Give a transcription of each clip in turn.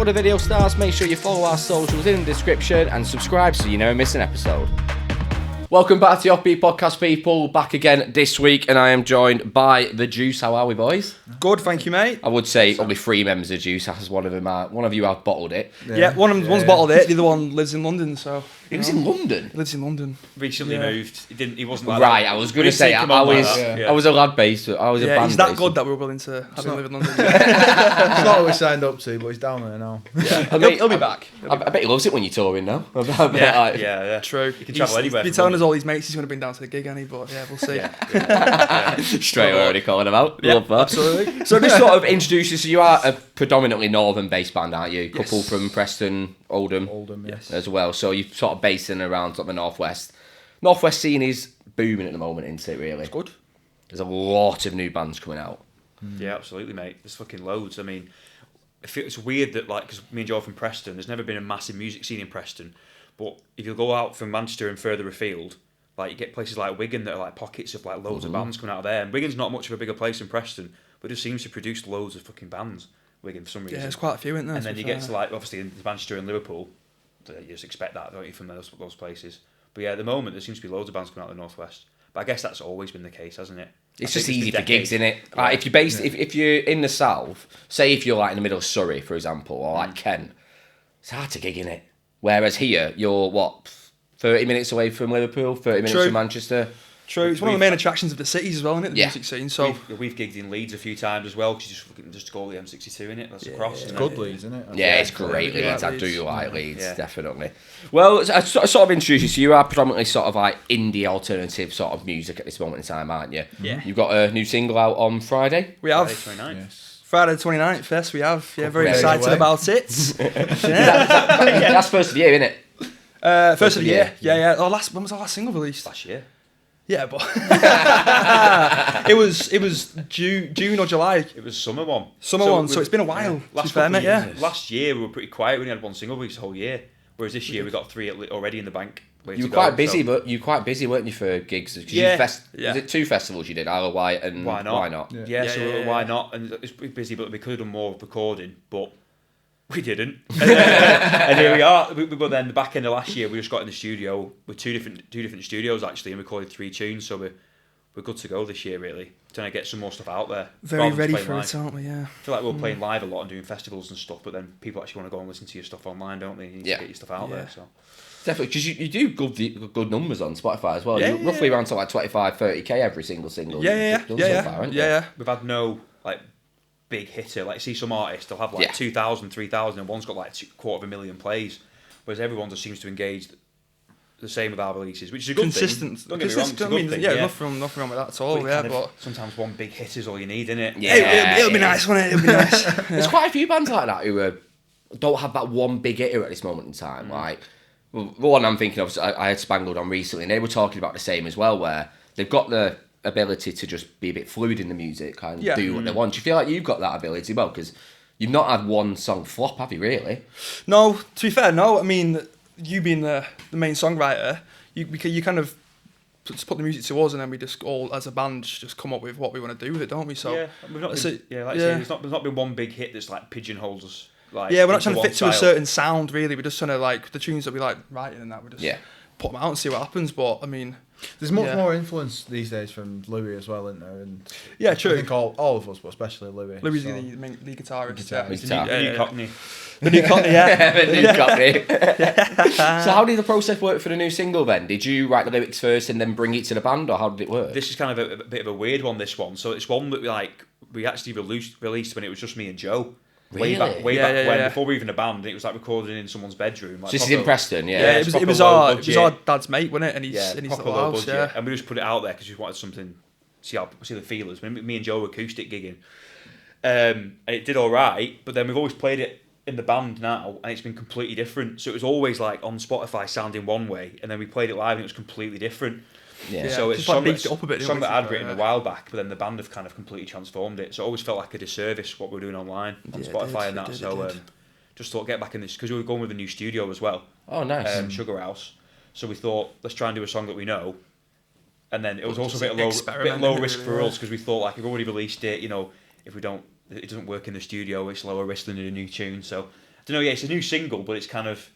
the video starts, make sure you follow our socials in the description and subscribe so you never miss an episode. Welcome back to the Offbeat Podcast, people. Back again this week, and I am joined by the Juice. How are we, boys? Good, thank you, mate. I would say only 3 members of Juice, as one of them are. One of you have bottled it. Yeah, one's bottled it. The other one lives in London, so. He was in London? Lives in London. Recently moved. He wasn't like right, that. I was going to say, I was a lad based. I was a band he's that based. good that we were willing to have him live in London. It's not what we signed up to, but he's down there now. Yeah, he'll be back. I bet he loves it when you're touring now. Yeah. True. You can travel anywhere. He's telling us all his mates he's going to bring down to the gig, ain't he? But yeah, we'll see. Straight away already calling him out. Yeah, Love that. absolutely. So just sort of introduce you. So you are a predominantly northern based band, aren't you? Couple from Preston, Oldham, Yes. as well. So you're sort of based in around sort of the northwest. Northwest scene is booming at the moment, isn't it? Really, It's good. There's a lot of new bands coming out. Yeah, absolutely, mate. There's fucking loads. I mean, it's weird that, like, because me and Joe are from Preston, there's never been a massive music scene in Preston. But if you go out from Manchester and further afield, like, you get places like Wigan that are like pockets of like loads of bands coming out of there. And Wigan's not much of a bigger place than Preston, but it just seems to produce loads of fucking bands. Wigan for some reason. Yeah, there's quite a few in there. And then you get to like obviously in Manchester and Liverpool, you just expect that, don't you, from those places. But yeah, at the moment there seems to be loads of bands coming out of the northwest. But I guess that's always been the case, hasn't it? It's just easy for gigs, isn't it? Like if you're based, if you're in the south, say if you're like in the middle of Surrey, for example, or like Kent, it's hard to gig in it. Whereas here, you're what, 30 minutes away from Liverpool, 30 minutes from Manchester. True, it's one of the main attractions of the cities as well, isn't it? The music scene. So we've gigged in Leeds a few times as well, because you just go the M62 in it. That's across. It's good Leeds, isn't it? Yeah, it's great Leeds. I do like Leeds, Yeah. definitely. Well, I sort of introduce you. So you are predominantly sort of like indie alternative sort of music at this moment in time, aren't you? Yeah. You've got a new single out on Friday. we have Friday 29th. Yes. Friday the 29th, yes, we have. Yeah, very days excited away. about it. That's first of the year, isn't it? First of the year. Yeah. Oh, when was our last single released? Last year. Yeah, but it was June or July. It was summer one. So it's been a while. Last fair, mate, yeah. Last year we were pretty quiet. We only had one single release the whole year. Whereas this year we got 3 already in the bank. You were quite busy, but you were quite busy, weren't you, for gigs? Yeah. Was it 2 festivals you did, Isle of Wight and YNot? Yeah, so YNot, and it was pretty busy, but we could have done more recording, but we didn't. And here we are. But then the back end of last year, we just got in the studio with two different studios actually, and recorded 3 tunes. So we're good to go this year, really. Trying to get some more stuff out there. Very ready for it, aren't we? Yeah. I feel like we're playing live a lot and doing festivals and stuff, but then people actually want to go and listen to your stuff online, don't they? You need to get your stuff out there. So definitely, because you do good numbers on Spotify as well. Yeah, You're roughly around to like 25-30k every single. Yeah. we've had no like big hitter. Like, see some artists, they'll have like 2,000, 3,000, and one's got like 250,000 plays, whereas everyone just seems to engage the same with our releases, which is a good Consistent. thing. Don't get me wrong, it's a good thing. Yeah, nothing wrong with that at all. But sometimes one big hit is all you need, isn't it? Yeah, it'll be nice, won't it? It'll be nice. There's quite a few bands like that who don't have that one big hitter at this moment in time. Like, well, the one I'm thinking of, I had Spangled on recently, and they were talking about the same as well, where they've got the ability to just be a bit fluid in the music and do what they want. Do you feel like you've got that ability? Well, because you've not had one song flop, have you, really? No, to be fair, no. I mean, you being the main songwriter, you kind of just put the music to us, and then we just all, as a band, just come up with what we want to do with it, don't we? So yeah, we've not been, there's not been one big hit that's like pigeonholes us. Like, yeah, we're not trying to fit style. to a certain sound, really. We're just trying to, like, the tunes that we like writing and that, we just put them out and see what happens. But I mean, there's much more influence these days from Louis as well, isn't there? And yeah, true. I think all of us, but especially Louis. Louis is the main lead guitarist. He's the new Cockney. The new Cockney, yeah. The new Cockney. So how did the process work for the new single then? Did you write the lyrics first and then bring it to the band, or how did it work? This is kind of a bit of a weird one, this one. So it's one that we actually released when it was just me and Joe. Really? Way back when, before we were even a band, and it was like recorded in someone's bedroom. Like, so this is in Preston, Yeah, it was our dad's mate, wasn't it? And he's in his proper little low house, budget. And we just put it out there because we wanted something, see the feelers. Me and Joe were acoustic gigging. And it did all right, but then we've always played it in the band now, and it's been completely different. So it was always like on Spotify sounding one way, and then we played it live and it was completely different. Yeah. So it's just like beefed it up a bit. Song that I'd written a while back, but then the band have kind of completely transformed it. So it always felt like a disservice what we're doing online on Spotify and that. So just thought get back in this because we were going with a new studio as well. Oh, nice. Sugar House. So we thought let's try and do a song that we know. And then it was also a bit low risk for us because we thought like we've already released it. You know, if it doesn't work in the studio, it's lower risk than in a new tune. So don't know. Yeah, it's a new single, but it's kind of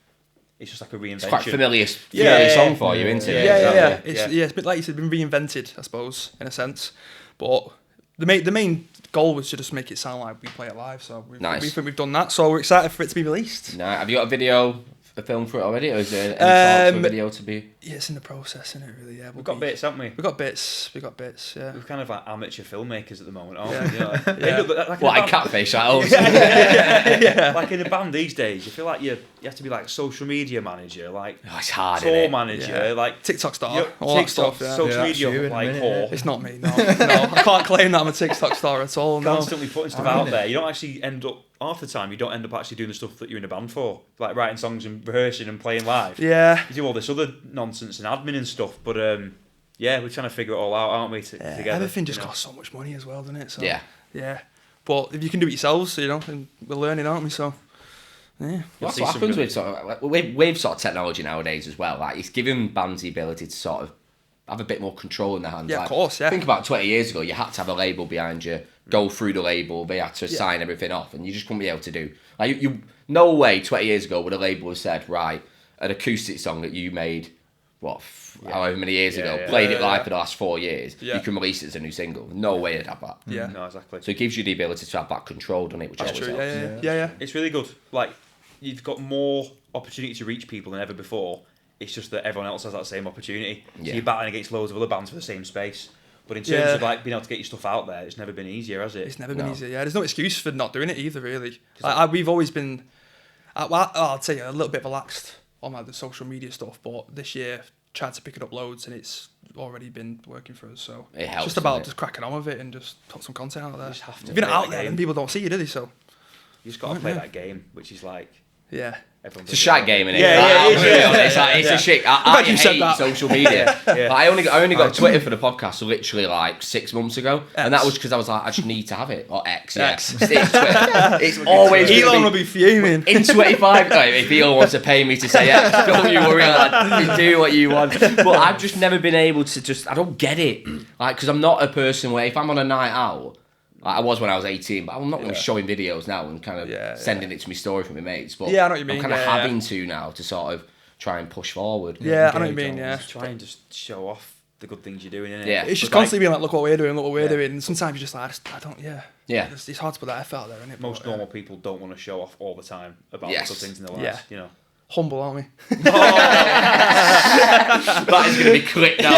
it's just like a reinvention. It's quite familiar Yeah. song for you, isn't it? Yeah. Exactly. It's a bit like you said, been reinvented, I suppose, in a sense. But the main goal was to just make it sound like we play it live. So we think we've done that. So we're excited for it to be released. Nah, have you got a film for it already, or is there any chance for a video to be? Yeah, it's in the process, isn't it? Really, yeah. We've got bits, haven't we? We've got bits. Yeah. We're kind of like amateur filmmakers at the moment, aren't Yeah. we? You know, Like catfish, like like in a band these days, you feel like you have to be like social media manager, like it's hard, tour isn't it? manager, like TikTok star, you know, all that TikTok, stuff. Yeah. social that's media, you in a like minute, whore. It's not me. No, I can't claim that I'm a TikTok star at all. No. Constantly putting stuff out there. You don't actually end up half the time. You don't end up actually doing the stuff that you're in a band for, like writing songs and rehearsing and playing live. Yeah. You do all this other nonsense and admin and stuff, but yeah, we're trying to figure it all out, aren't we? Together. Everything just costs so much money as well, doesn't it? So, Yeah. But if you can do it yourselves, you know, and we're learning, aren't we? So, yeah. That's what happens with with sort of technology nowadays as well. Like, it's giving bands the ability to sort of have a bit more control in their hands. Yeah, like, of course, yeah. Think about 20 years ago, you had to have a label behind you, go through the label, they had to sign everything off, and you just couldn't be able to do. Like, you no way 20 years ago would a label have said, right, an acoustic song that you made, however many years ago, played it live for the last 4 years, you can release it as a new single. No way it'd have that. Yeah. No, exactly. So it gives you the ability to have that control, doesn't it? Which That's always true. helps. Yeah. It's really good. Like, you've got more opportunity to reach people than ever before. It's just that everyone else has that same opportunity. So you're battling against loads of other bands for the same space. But in terms of like being able to get your stuff out there, it's never been easier, has it? It's never been easier. Yeah, there's no excuse for not doing it either, really. We've always been, I'll tell you, a little bit relaxed on like the social media stuff, but this year tried to pick it up loads, and it's already been working for us. So it helps, just about doesn't it? just cracking on with it and just put some content out there. You just have to if you're not play out that there, game. then people don't see you, do they? So You just got to play that game, which is like yeah. It's a shite game, innit? It's a shit. I hate social media. I only got Twitter for the podcast literally like 6 months ago, and that was because I was like, I just need to have it, or X. It's Twitter. It's always Elon will be fuming in 25. If Elon wants to pay me to say X, don't you worry, lad. Do what you want. But I've just never been able to I don't get it, like, because I'm not a person where if I'm on a night out. Like I was when I was 18, but I'm not going to be showing videos now and kind of sending it to my story from my mates. But I know what you mean. I'm kind of having to now to sort of try and push forward. Yeah, I know what you mean. Yeah, try and just show off the good things you're doing, innit? Yeah, it's just constantly being like, look what we're doing, and sometimes you're just like, I don't. Yeah. It's hard to put that effort out there, isn't it? Most normal people don't want to show off all the time about the good things in their lives. You know. Humble, aren't we? That is going to be clipped now.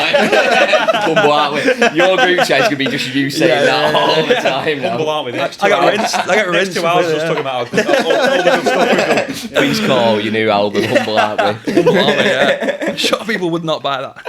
Humble, aren't we? Your group chat is going to be just you saying that all the time now. Humble, aren't we? I got rinsed. 2 hours just talking about all the good stuff we've done. Please call your new album Humble, aren't we? Humble, aren't we? Yeah. Sure, people would not buy that.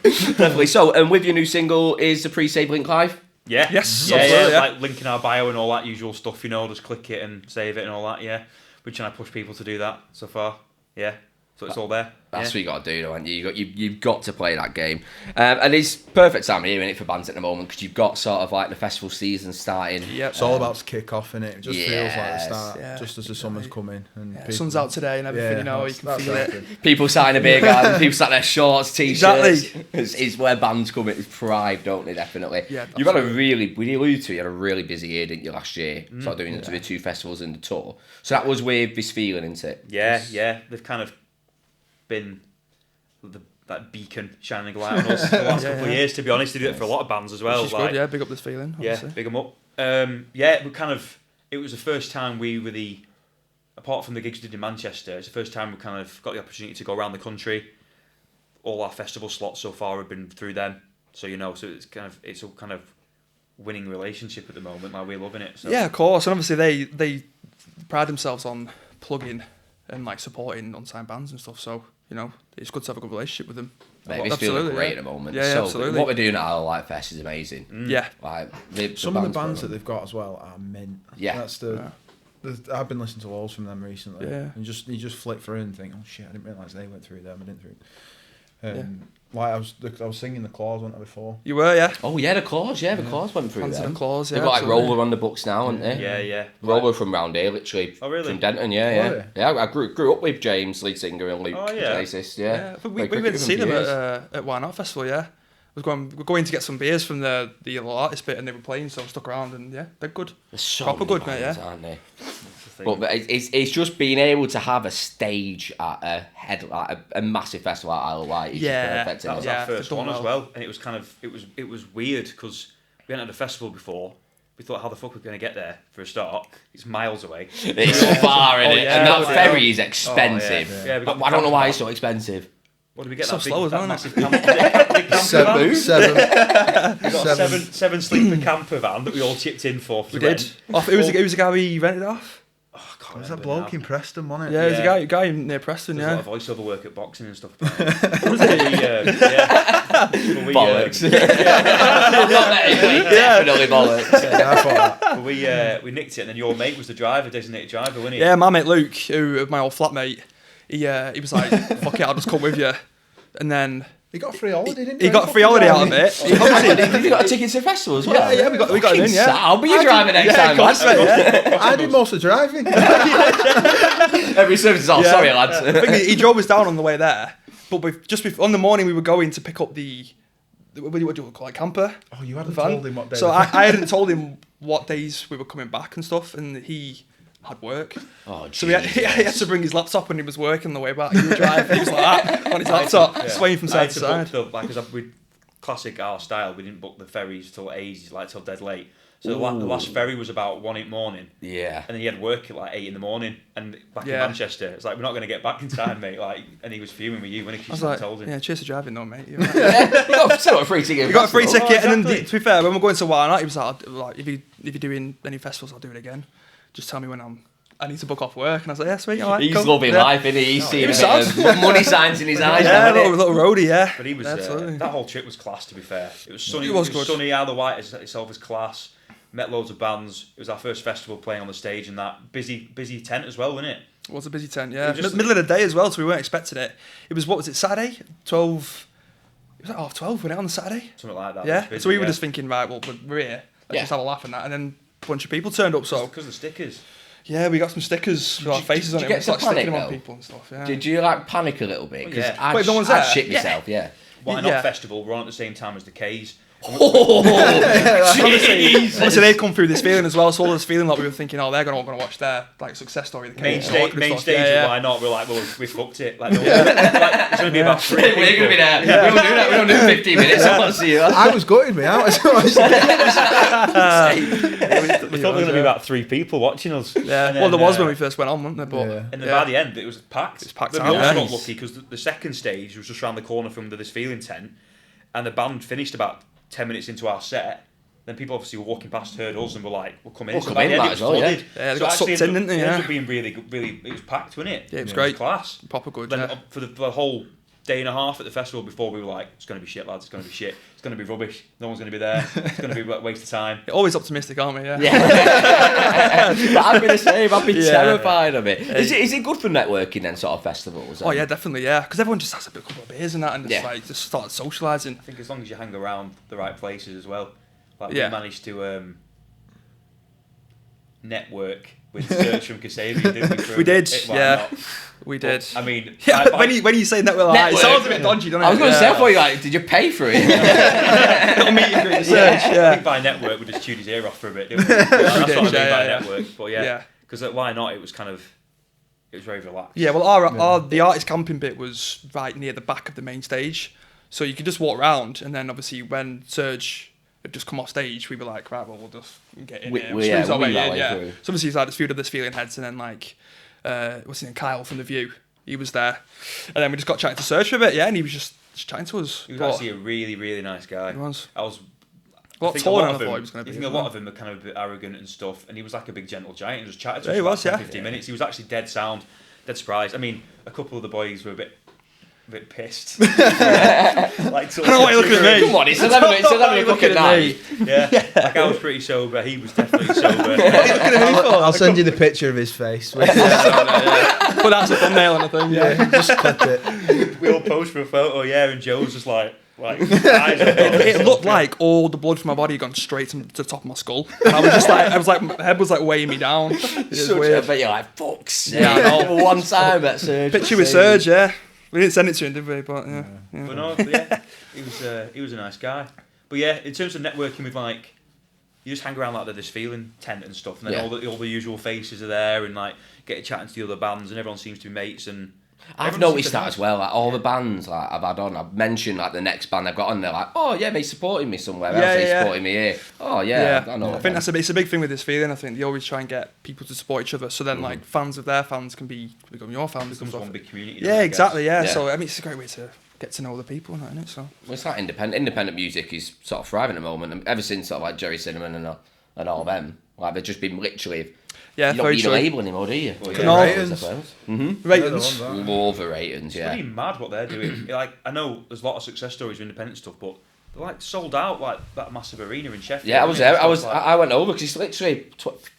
Definitely. So, and with your new single, is the pre-save link live? Yeah. Yes. Yeah. Like link in our bio and all that usual stuff, you know, just click it and save it and all that, yeah. We're trying to push people to do that so far. Yeah. So it's all there. That's what you got to do, though, haven't you? You've got to play that game. And it's perfect time of year, isn't it, for bands at the moment, because you've got sort of like the festival season starting. Yep. It's all about to kick off, innit? It just feels like the start, Yeah. just as the summer's coming. And The sun's out today and everything, you know, you can feel it. People sign a beer garden, people start their shorts, t-shirts. Exactly. It's where bands come in. It's pride, don't they, definitely. Yeah, You've had we alluded to, you had a really busy year, didn't you, last year? Sort of doing the 2 festivals and the tour. So that was with This Feeling, isn't it? Yeah. They've kind of been that beacon shining a light on us for the last couple of years, to be honest. They do it for a lot of bands as well. Which is good, yeah, big up This Feeling. Obviously. Yeah, big them up. It was the first time we were apart from the gigs we did in Manchester, it's the first time we kind of got the opportunity to go around the country. All our festival slots so far have been through them. So, you know, it's a kind of winning relationship at the moment, like we're loving it. So. Yeah, of course. And obviously they pride themselves on plugging and like supporting unsigned bands and stuff. So, you know, it's good to have a good relationship with them. Mate, This Feeling great at the moment. Yeah, so absolutely. what we're doing at Isle of Wight Fest is amazing. Yeah. Like, some of the bands that they've got as well are mint. Yeah. That's I've been listening to loads from them recently. Yeah. And you just flick through and think, oh shit, I didn't realise they went through them. I didn't Like I was singing the Claws, wasn't I, before? You were, yeah. Oh yeah, the Claws, the Claws went through Fans of them. the Claws, yeah. They've got like absolutely. Roller on the books now, haven't they? Yeah. Roller from round here, literally. Oh, really? From Denton, Oh, yeah. really? Yeah, I grew up with James, lead singer, and Luke, bassist, Yeah, but we went to see them at YNot Festival, yeah. We're going to get some beers from the artist bit, and they were playing, so I stuck around, and yeah, they're good. They're so proper many good, mate, bands, yeah. aren't they? But it's just being able to have a stage at a massive festival at Isle of Wight. Is just perfect, that was isn't it? our first one as well, and it was it was weird because we hadn't had a festival before. We thought, how the fuck we're going to get there for a start? It's miles away. It's far, isn't it? yeah. And that ferry is expensive. Oh, yeah. I don't know why it's so expensive. What did we get? So that slow, that isn't it? massive camper Seven. We got a seven sleeper camper van that we all chipped in for. We did. It was a guy we rented off. Was that bloke in Preston, wasn't it? Yeah, it was a guy near Preston. There's yeah. a lot of voiceover work at boxing and stuff. Was it? Bollocks. Definitely bollocks. Yeah, I thought that. But we nicked it, and then your mate was the driver, designated driver, wasn't he? Yeah, my mate Luke, who my old flatmate, he was like, "Fuck it, I'll just come with you," and then. He got a free holiday, didn't he? He got a free holiday out of it. He got a ticket to the festival as well. Yeah, we got him in. Yeah, I'll be your driver next time, lads. I did most of the driving. Every service is sorry, lads. I think he drove us down on the way there, but on the morning we were going to pick up the what do you call it, camper? Oh, you hadn't van. told him what day. So I hadn't told him what days we were coming back and stuff, and he had work. Oh, so he had to bring his laptop when he was working on the way back. He was driving, he was like that on his laptop, swaying from side to side. Because we classic our style, we didn't book the ferries till 8, like till dead late. So the last ferry was about 1 in the morning. Yeah. And then he had work at like 8 in the morning, and back in Manchester, it's like, we're not going to get back in time, mate. Like, and he was fuming with you when he told him. Yeah, cheers for driving, though, mate. You got a free ticket. You got a free ticket, and then to be fair, when we're going to YNot, he was like, if you're doing any festivals, I'll do it again. Just tell me when I need to book off work, and I was like, yeah, sweet, all right. He's cool. loving life, isn't he? He's seeing money signs in his eyes. Yeah, little roadie, yeah. But he was that whole trip was class. To be fair, it was sunny. It was good. Sunny. Isle of Wight itself was class. Met loads of bands. It was our first festival playing on the stage, and that busy tent as well, wasn't it? It was a busy tent, yeah. Just Middle of the day as well, so we weren't expecting it. It was, what was it, Saturday? 12. It was like 12, wasn't it, on the Saturday? Something like that. Yeah. So we were just thinking, right, well, we're here. Let's just have a laugh and that, and then a bunch of people turned up. So because of the stickers. Yeah, we got some stickers with our faces on it. We just like sticking them on people and stuff. Yeah. Did you like panic a little bit? Because I'd shit myself. Yeah. YNot Festival were on at the same time as the K's. Oh, obviously they'd come through this feeling as well, so all this feeling like we were thinking, oh, they're going to watch their like success story. The main stage of YNot, we're like, well, we fucked it. Like, it's going to be about 3 people. We're going to be there. We don't do that. We don't do 15 minutes. I want to see you. I was gutting me out. We thought there were going to be about 3 people watching us. Yeah, well, there was when we first went on, wasn't there? But and then by the end, it was packed. It's packed We out. also got lucky because the second stage was just around the corner from the This Feeling tent, and the band finished about 10 minutes into our set. Then people obviously were walking past, heard us, and were like, "We'll come in." We'll so come by in, the end, might it was as well, flooded. Yeah, they so got sucked in, didn't they? It Yeah. ended up being really, it was packed, wasn't it? Yeah, it was great. Class. Proper good. Then Yeah. for the whole day and a half at the festival before, we were like, "It's going to be shit, lads. It's going to be shit. It's going to be rubbish. No one's going to be there. It's going to be a waste of time." Always optimistic, aren't we? Yeah. But I'd be the same. I'd be terrified of it. Is it good for networking then, sort of festivals? Oh yeah, definitely. Yeah, because everyone just has a couple of beers and that, and just start socialising. I think as long as you hang around the right places as well. Like we managed to network with Search from Kasabian, didn't we? We did, we did. I mean, when you say network, like, it sounds a bit dodgy, doesn't it? I was going to say, I thought you like, did you pay for it? Little meet and greet Search, I think by network we just chewed his ear off for a bit, didn't we? That's what I mean by network. But because at YNot it was very relaxed. Yeah, well, the artist camping bit was right near the back of the main stage, so you could just walk around, and then obviously when Surge had just come off stage, we were like, right, well, we'll just get in here. So obviously, it's like this feeling heads, and then like, what's his name, Kyle from The View, he was there, and then we just got chatting to Surge for a bit, and he was just chatting to us. He was actually a really, really nice guy. He was. I lot taller than I thought he was going to be. I think a lot of them are kind of a bit arrogant and stuff, and he was like a big gentle giant and just chatted to us for 15 minutes. He was actually dead sound, dead surprised. I mean, a couple of the boys were a bit pissed. Like, I don't know why you're looking at me. Come on, it's 11 o'clock at night. Yeah, like I was pretty sober. He was definitely sober. I'll send you the picture of his face. But that's a thumbnail and a thing. Yeah, just clip it. We all posed for a photo, and Joe was just like eyes it looked like all the blood from my body had gone straight to the top of my skull. And I was like, my head was like weighing me down. It was weird. But you're like, fuck's yeah, I know. One time at Surge. Picture with Surge, yeah. We didn't send it to him, did we? But yeah. But no, he was a nice guy. But yeah, in terms of networking with like you just hang around like this feeling tent and stuff, and then Yeah. all the usual faces are there, and like get chatting to the other bands, and everyone seems to be mates. And I've everyone noticed seems to that as well. Like all the bands like I've had on, I've mentioned like the next band I've got on. They're like, oh yeah, they're supporting me somewhere else. They're supporting me here. Oh yeah, I know. I think it's a big thing with this feeling. I think they always try and get people to support each other. So then like fans of their fans can become your fans. It becomes one big community. Yeah, exactly. Yeah. Yeah. So I mean, it's a great way to get to know the people, isn't it? So Well, it's like independent music is sort of thriving at the moment, and ever since sort of like Jerry Cinnamon and all them, like they've just been literally. yeah, You don't very need a true. label anymore, do you? Well, yeah. No. I suppose. Ratings. Love the ratings, It's yeah. pretty mad what they're doing. Like I know there's a lot of success stories of independent stuff, but they're like sold out like that massive arena in Sheffield. Yeah, I was isn't it? there. Stuff like- I went over because it's literally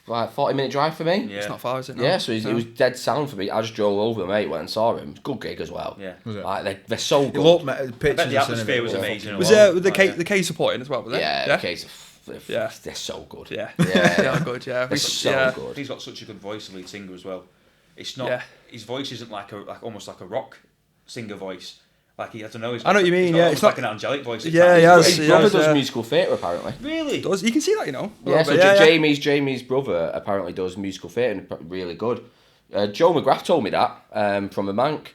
like 40-minute drive for me. Yeah. It's not far, is it? No? Yeah, so it was dead sound for me. I just drove over, mate, went and saw him. Good gig as well. Yeah. Was it? Like they're so It good. looked, I pictures bet the I've seen of atmosphere it was were amazing. Was as well. there the Like, the K supporting as well? Was it? Yeah, okay, so Yeah. they're so good. Yeah. Yeah. They are good. Yeah. They're so yeah. good. He's got such a good voice, the lead singer as well. It's not Yeah. his voice isn't like almost like a rock singer voice. Like I don't know. He's I know what you mean, he's got yeah, almost it's like not- an angelic voice. at Yeah, times. he has, His he brother has, does yeah. musical theatre apparently. Really? Does you can see that, you know? Yeah, so yeah. Jamie's brother apparently does musical theatre and really good. Joe McGrath told me that from the Mank.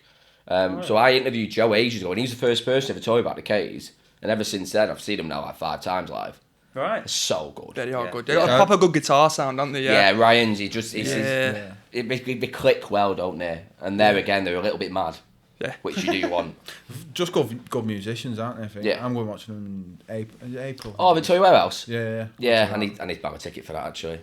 So I interviewed Joe ages ago, and he's the first person to ever told me about the K's. And ever since then, I've seen him now like 5 times live. Right. It's so good. Yeah, they are Yeah. good. They got a proper good guitar sound, don't they? Yeah, Yeah. Ryan's, they click well, don't they? And there again, they're a little bit mad. Yeah. Which you do want. just good musicians, aren't they? I think. Yeah. I'm going watching them in April. Is it April? Oh, they tell you where else? Yeah. Yeah, I need to buy a ticket for that actually.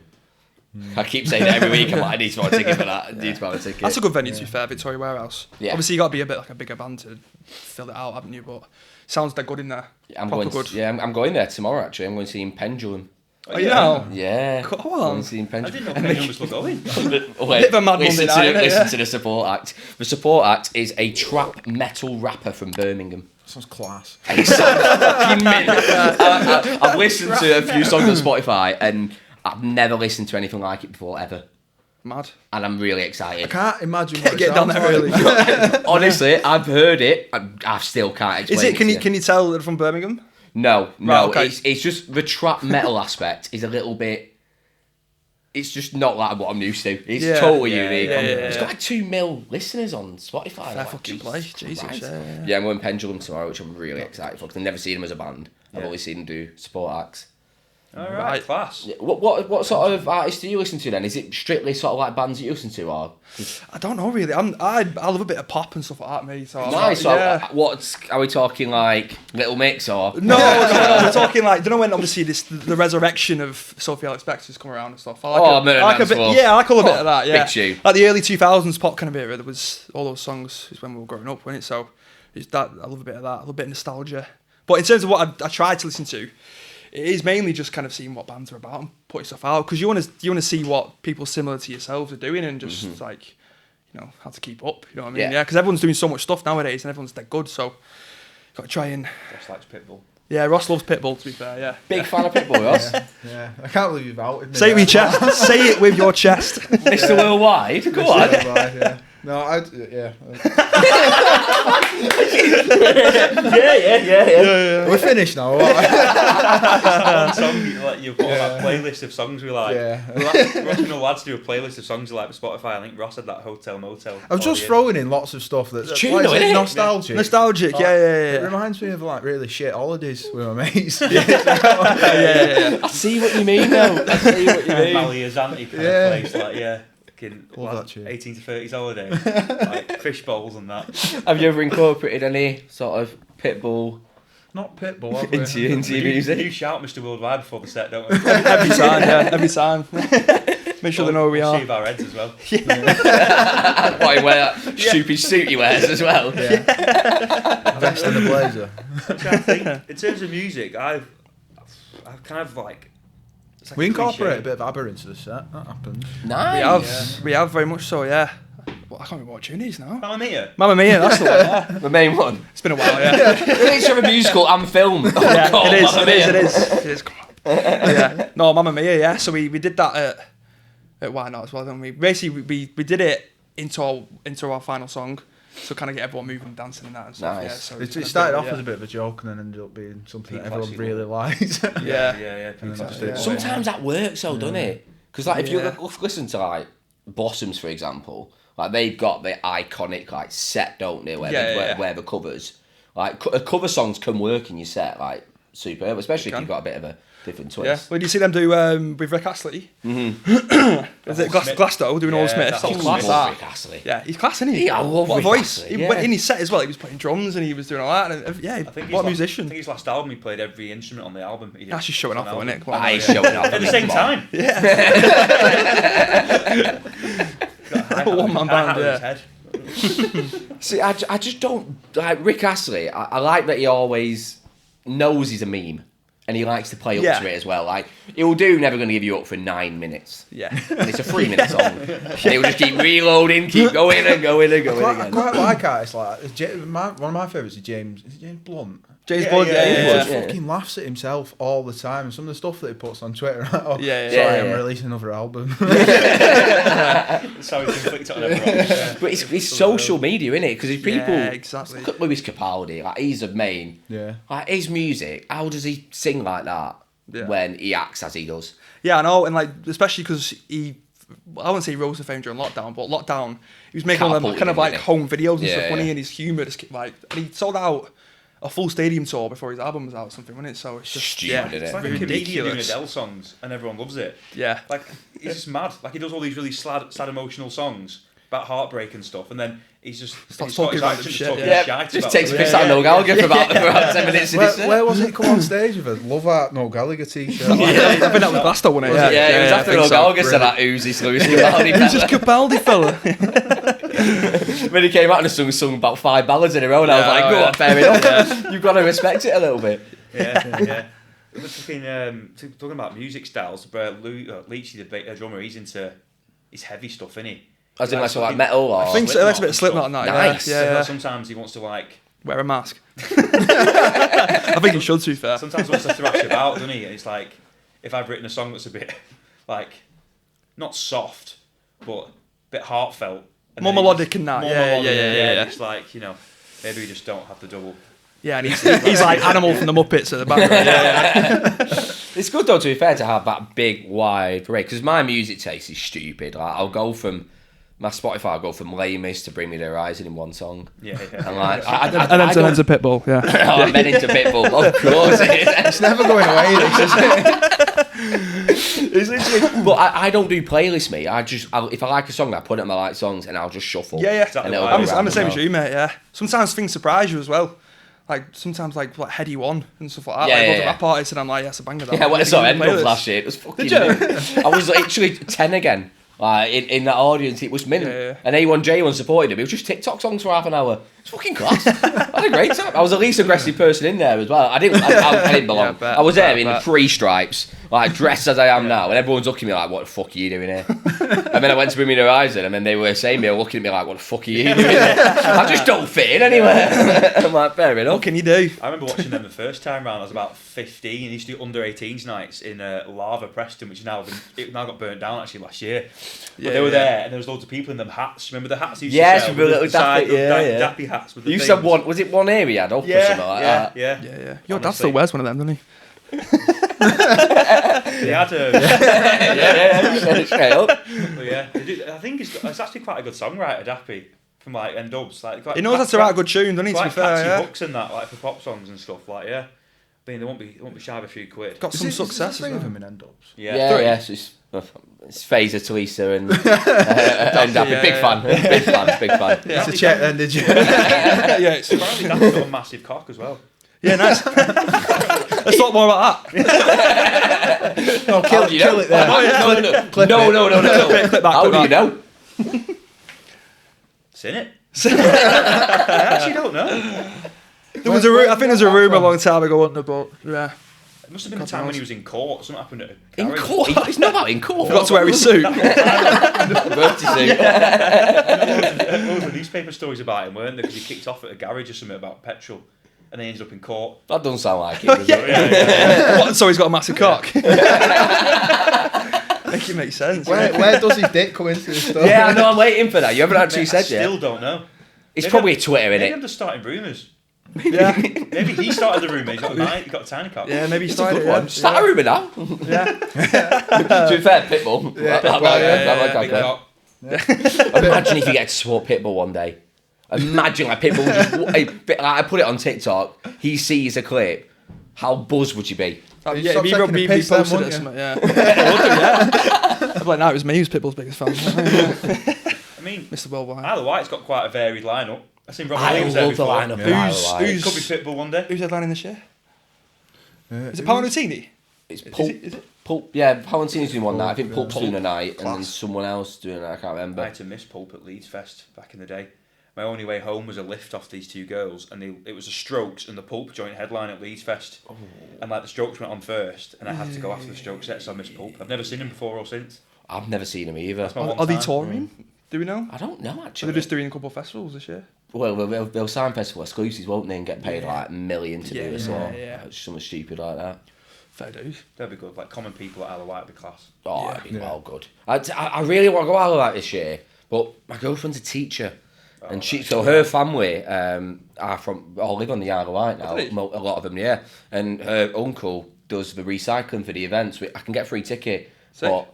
I keep saying it every week. I'm like, I need to buy a ticket for that. I need to buy a ticket. That's a good venue, to be fair, Victoria Warehouse. Yeah. Obviously, you got to be a bit like a bigger band to fill it out, haven't you? But sounds dead good in there. I'm Proper going. good. I'm going there tomorrow. Actually, I'm going to see him Pendulum. Oh, you know? Yeah. Go I'm on. going to see him I Pendulum. didn't know Pendulum was still going. Wait, Bit of a mad listen Monday to night, listen yeah. to the support act. The support act is a trap metal rapper from Birmingham. Sounds class. It sounds fucking mint. I've listened to a few songs on Spotify and I've never listened to anything like it before ever, Mad. and I'm really I excited. can't imagine what it Get down sounds there like. early. Honestly, I've heard it. I still can't explain. Is it? Can to you can you tell they're from Birmingham? No. Right, okay. It's just the trap metal aspect is a little bit. It's just not like what I'm used to. It's Yeah. totally Yeah, unique. yeah, It's got like 2 mil listeners on Spotify. Fair Like, fucking play. Jesus. Christ. Yeah. Yeah, I'm going Pendulum tomorrow, which I'm really excited for because I've never seen them as a band. I've Yeah. only seen them do support acts. All right, Right. class. Yeah, what sort of artists do you listen to then? Is it strictly sort of like bands that you listen to, or I don't know really. I love a bit of pop and stuff like that, mate. So I'm nice? like, Or yeah. what's are we talking like Little Mix or No, we're talking like, don't know when obviously the resurrection of Sophie Alex Bextor's come around and stuff. I like Oh, a, Murder I like a Dance bit, Floor. yeah, I like a little bit Oh, of that. Yeah, big tune. like the early 2000s pop kind of era. There was all those songs is when we were growing up, wasn't it? So it's that I love a bit of that, a little bit of nostalgia. But in terms of what I try to listen to, it is mainly just kind of seeing what bands are about and putting stuff out because you want to see what people similar to yourselves are doing and just like, you know, how to keep up. You know what I mean? Yeah. Yeah, because everyone's doing so much stuff nowadays and everyone's dead good. So got to try and. Just likes Pitbull. Yeah, Ross loves Pitbull, to be fair, yeah. big fan of Pitbull, Ross? Yeah, I can't believe you've outed me. Say it with your chest. Say it with your chest. Mr. Worldwide, go on. Yeah. No, yeah. Yeah. We're finished now. or what? One song you've got on that playlist of songs we like. Yeah. Ross and the lads do a playlist of songs we like for Spotify. I think Ross had that Hotel Motel. I was just throwing in lots of stuff that's tune, like, though, innit? nostalgic. Nostalgic, Like, yeah. It reminds me of like really shit holidays with my mates. Yeah. I see what you mean, though. I see what you mean. Maliazanti kind Yeah. of place, like Love that tune. 18 to 30s holiday, like fish bowls and that. Have you ever incorporated any sort of Pitbull Not Pitbull, have we? into your music? You shout Mr. Worldwide before the set, don't we? Every time, yeah. Every time. Make sure they know who we are. Shave our heads as well. Why he wear that stupid suit he wears as well? Yeah. Vest and a blazer. I'm trying to think. In terms of music, I've kind of like. It's like We a incorporate cliche. a bit of ABBA into the set. That happens. Nice. We have very much so, yeah. Well, I can't remember what tune it is now. Mamma Mia. Mamma Mia, that's the one, yeah. The main one. It's been a while, yeah. It's a musical and film. Yeah, God, it is, Mamma it is, Mia. it is. It is. Come on. Yeah. No, Mamma Mia, yeah. So we did that at YNot as well, didn't we? Basically, we did it into our final song. So kind of get everyone moving and dancing and that and stuff. Nice. Yeah, so It kind of started doing off as a bit of a joke and then ended up being something that People everyone actually really love likes. Yeah. And then People that's actually it. love it. Sometimes that works though, doesn't it? Because like if you Yeah. listen to like Blossoms, for example, like they've got the iconic like set, don't they? Where where the covers, like cover songs can work in your set like superb, especially if you've got a bit of a different twist. Yeah. Well, did you see them do with Rick Astley? Mm-hmm. Is it Glasto doing all the Smiths? that's That's all class. Smith. Rick Astley. Yeah, he's class, isn't he? Yeah, I love what a Rick voice. Astley, He yeah. went in his set as well. He was playing drums and he was doing all that. And, yeah, I think what a I musician. think his last album, he played every instrument on the album. That's just showing off, though, isn't it? Come on, He's showing off At the same time. One man band, yeah. See, I just don't like Rick Astley. I like that he always knows he's a meme. And he likes to play up to it as well. Like, he'll do Never Gonna Give You Up for 9 minutes. Yeah. And it's a 3-minute song. And he'll just keep reloading, keep going and going and going I again. quite like artists like that. One of my favourites is James Blunt. James Yeah, Bond, yeah, He yeah. just fucking laughs at himself all the time. And some of the stuff that he puts on Twitter. Oh, Yeah, sorry, yeah. I'm releasing another album. That's how he conflicts on everyone. Yeah. But it's social media, innit? Because if people... Yeah, exactly. Look at Lewis Capaldi. Like, he's a main. Yeah. Like, his music, how does he sing like that when he acts as he does? Yeah, I know, and like especially because I wouldn't say he rose to fame during lockdown, but lockdown he was making all them Catapulted kind of like him, innit? home videos and stuff, Yeah, funny, yeah. and his humour just like, and he sold out a full stadium tour before his album was out, or something, wasn't it? So it's just Stupid, It's innit? like a comedian doing ridiculous. Adele songs and everyone loves it. Yeah, Like, he's just mad. Like, he does all these really sad emotional songs about heartbreak and stuff, and then he's just Starts he's got talking his about accent shit, talking yeah. shite Just about takes a it. piss out of Noel Gallagher for about 10 minutes in his set. Where was it? Come on stage with a Love Art Noel Gallagher t-shirt. I think that was Glasto, wasn't it? Yeah, it was I after think Noel so. Gallagher said that Who's this Lewis Capaldi Who's this Capaldi fella? When he came out and sung about 5 ballads in a row, and I was Yeah, like, oh, go yeah. on, fair enough. You've got to respect it a little bit. Yeah. The fucking, talking about music styles, but Leachy, the drummer, he's into his heavy stuff, isn't he? As in like, so like metal or... I think so. That's a bit of Slipknot on that. Nice. Yeah. Sometimes he wants to Wear a mask. I think he should, to be fair. sometimes he wants to thrash about, doesn't he? And it's like, if I've written a song that's a bit, like, not soft, but a bit heartfelt. and More then he melodic just- and that. more Yeah. melodic, Yeah. It's like, maybe we just don't have the double. Yeah, and he's like Animal from the Muppets at the background. Yeah. It's good though, to be fair, to have that big, wide array. Because my music taste is stupid. Like, I'll go from... My Spotify, I'll go from Lamest to Bring Me the Horizon in one song. Yeah. And like, And then turns to Pitbull. Yeah. I'm then into Pitbull, of course it is. It's never going away. This is It's literally, but I don't do playlists, mate. If I like a song, I put it on my like songs and I'll just shuffle. Yeah. Exactly And it'll what go I do. I'm the same random as you, mate. Yeah. Sometimes things surprise you as well. Like sometimes like Heady One and stuff like that. Yeah, like, yeah, I was a yeah. rap artist and I'm like, yes, a banger. That. Yeah, when I saw End Up Playlist. last year, it was fucking Did mint. I was literally 10 again. Like, in that audience, it was mint. Yeah. And A1J1 supported him. It was just TikTok songs for half an hour. It's fucking class. I had a great time. I was the least aggressive person in there as well. I didn't belong. Yeah, bet, I was there in bet. 3 stripes, like dressed as I am now, and everyone's looking at me like, what the fuck are you doing here? And then I went to Bring Me the Horizon, and then they were saying, they were looking at me like, what the fuck are you doing here? I just don't fit in anywhere. I'm like, fair enough. What can you do? I remember watching them the first time round. I was about 15. He used to do under 18s nights in Lava Preston, which now got burnt down actually last year. But they were there, and there was loads of people in them hats. Remember the hats? He used Yes, to sell with the little side- Dappy- yeah. Dappy hats with the You used to have things. one, was it one area you had up or something like that? Yeah. Yeah. Your dad Honestly. still wears one of them, doesn't he? They had Yeah, straight up. but yeah. I think it's actually quite a good songwriter, Dappy, from like N Dubs. Like, quite, He knows how to write good tunes, doesn't he? To be quite fair, catchy yeah. hooks and that, like for pop songs and stuff. Like, yeah. I mean, they won't be shy of a few quid. Got some success as Three of well. them in End-Ups. Yeah. So it's Phaser, Talisa, and Dappy. yeah, Big fan. It's a check then, did you? Yeah, it's Apparently, Dappy's got a massive cock as well. yeah, nice. Let's talk more about that. No, kill it there. No. Clip back, How clip do you back. know? Seen it? I actually don't know. There was I think there was a rumour a long time ago, wasn't there? But yeah, It must have been a time when he was in court. Something happened at a In garage. court? It's not about in court. forgot to wear his suit. Birthday suit. Loads of newspaper stories about him, weren't there? Because he kicked off at a garage or something about petrol, and then he ended up in court. That doesn't sound like it, does it? What, so he's got a massive cock. Make it make sense. Where does his dick come into this stuff? Yeah, I know, I'm waiting for that. You haven't actually I said still yet. don't know. It's probably Twitter, Maybe innit? I'm just starting rumours. Yeah. Maybe he started the rumour. He's got a tiny cock. Yeah, maybe he It's a started good it. one. Start a rumour now. Yeah. To be fair, Pitbull. Big cock. Imagine if you get to support Pitbull one day. Imagine like Pitbull just. I put it on TikTok. He sees a clip. How buzzed would you be? Yeah, Stop if taking the he piss then, posted wouldn't it, you? something, yeah. I would do, yeah. I'd be like, no, it was me who's Pitbull's biggest fan. I mean, Mr. Worldwide. Isle of Wight's got quite a varied lineup. I've seen Robert I Williams there love the before. lineup. Yeah. Who's Could be Pitbull one day. who's headlining this year? Is it Who- Paolo Nutini? It's Pulp. Is it? Pulp. Yeah, Valentina's doing one night. I think Pulp's Pulp. doing a night, and then Class. someone else doing it. I can't I remember. had to miss Pulp at Leeds Fest back in the day. My only way home was a lift off these two girls, and it was the Strokes and the Pulp joint headline at Leeds Fest. And like the Strokes went on first, and I had to go after the Strokes set, so I missed Pulp. I've never seen him before or since. I've never seen him either. That's my one Are they time. touring? Do we know? I don't know Are actually. they just doing a couple of festivals this year? Well, they'll sign festival exclusives, won't they, and get paid like $1 million to do it. So yeah. something stupid like that. Fair dues. That'd be good. Like common people at Isle of Wight would be class. Oh, Yeah. it'd be well good. I really want to go out like this year, but my girlfriend's a teacher, and her family all live on the Isle of Wight now. Really? A lot of them, yeah. And her uncle does the recycling for the events. I can get free ticket, Sick. but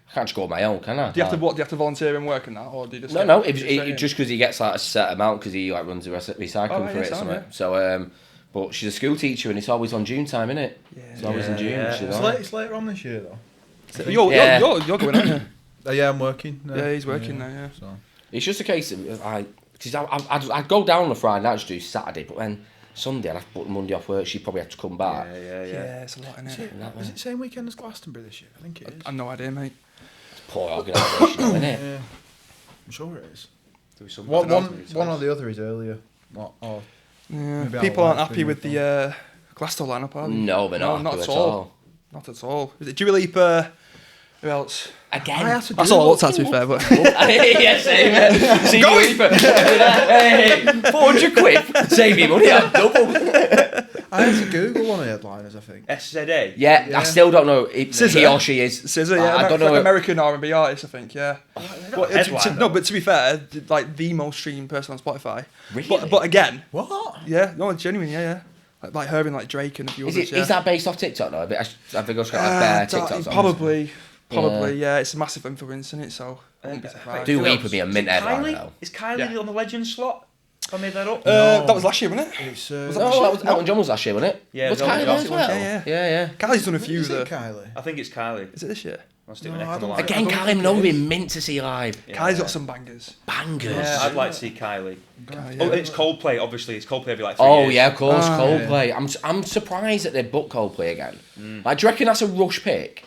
I can't just go on my own, can I? Do you have to volunteer and work in that, or do you just? No, get- just because he gets like a set amount because he like runs the recycling Oh, right, for yeah, it. Or sound, something. yeah. So, but she's a school teacher and it's always on June time, isn't it? Yeah. It's always in June. Yeah. Which is It's, alright. it's later on this year though. You're going on. Yeah, I'm working. Yeah, he's working now. Yeah. So. It's just a case of I'd go down on a Friday night to do Saturday, but then Sunday I'd have to put Monday off work. She'd probably have to come back. Yeah, it's a lot in Is it. it, is it same weekend as Glastonbury this year? I think it is. I've no idea, mate. Poor organisation, isn't it? Yeah, I'm sure it is. Do some- One, I don't know one, as one many or the other is earlier. Not, or Yeah. Maybe People I'll aren't like happy the with new the Glasgow lineup, are they? No, they're not. not happy at at all. Not at all. Is it Dua Lipa? Who else? Again. I had to That's all I Google- looked at, to be fair. But Yeah, same. See you later. Hey, 400 quid. Save me money. I'm double. I had to Google one of the headliners, I think. SZA. Yeah, Yeah. I still don't know if SZA. he or she is. SZA, yeah, I don't know. American R&B artist, I think. Yeah. But No, but to be fair, like the most streamed person on Spotify. Really? But again, What? yeah, no, genuine, yeah. Like her and like Drake and a few Is others. it? Yeah. Is that based off TikTok though? I think I've got like bare TikToks. Probably, yeah. It's a massive influence in it, so I wouldn't be surprised. Do Weep would be a mint headliner though. Is Kylie Yeah. on the legend slot? I made that up. That was last year, wasn't it? It's, that No, that was Elton John was last year, wasn't it? Yeah, was it was Kylie Elton as John. well? Yeah, yeah. Kylie's done a few is of it the. Kylie? I think it's Kylie. Is it this year? I'll stick my No, neck I on the don't line. think- Again, I don't Kylie think Minogue it would is. be mint to see live. Yeah. Kylie's got some bangers. Bangers. Yeah. I'd like to see Kylie. Yeah. Oh, it's Coldplay, obviously. It's Coldplay every like 3 Oh years. yeah, of course, Ah, Coldplay. I'm surprised that they booked Coldplay again. Like, do you reckon that's a rush pick?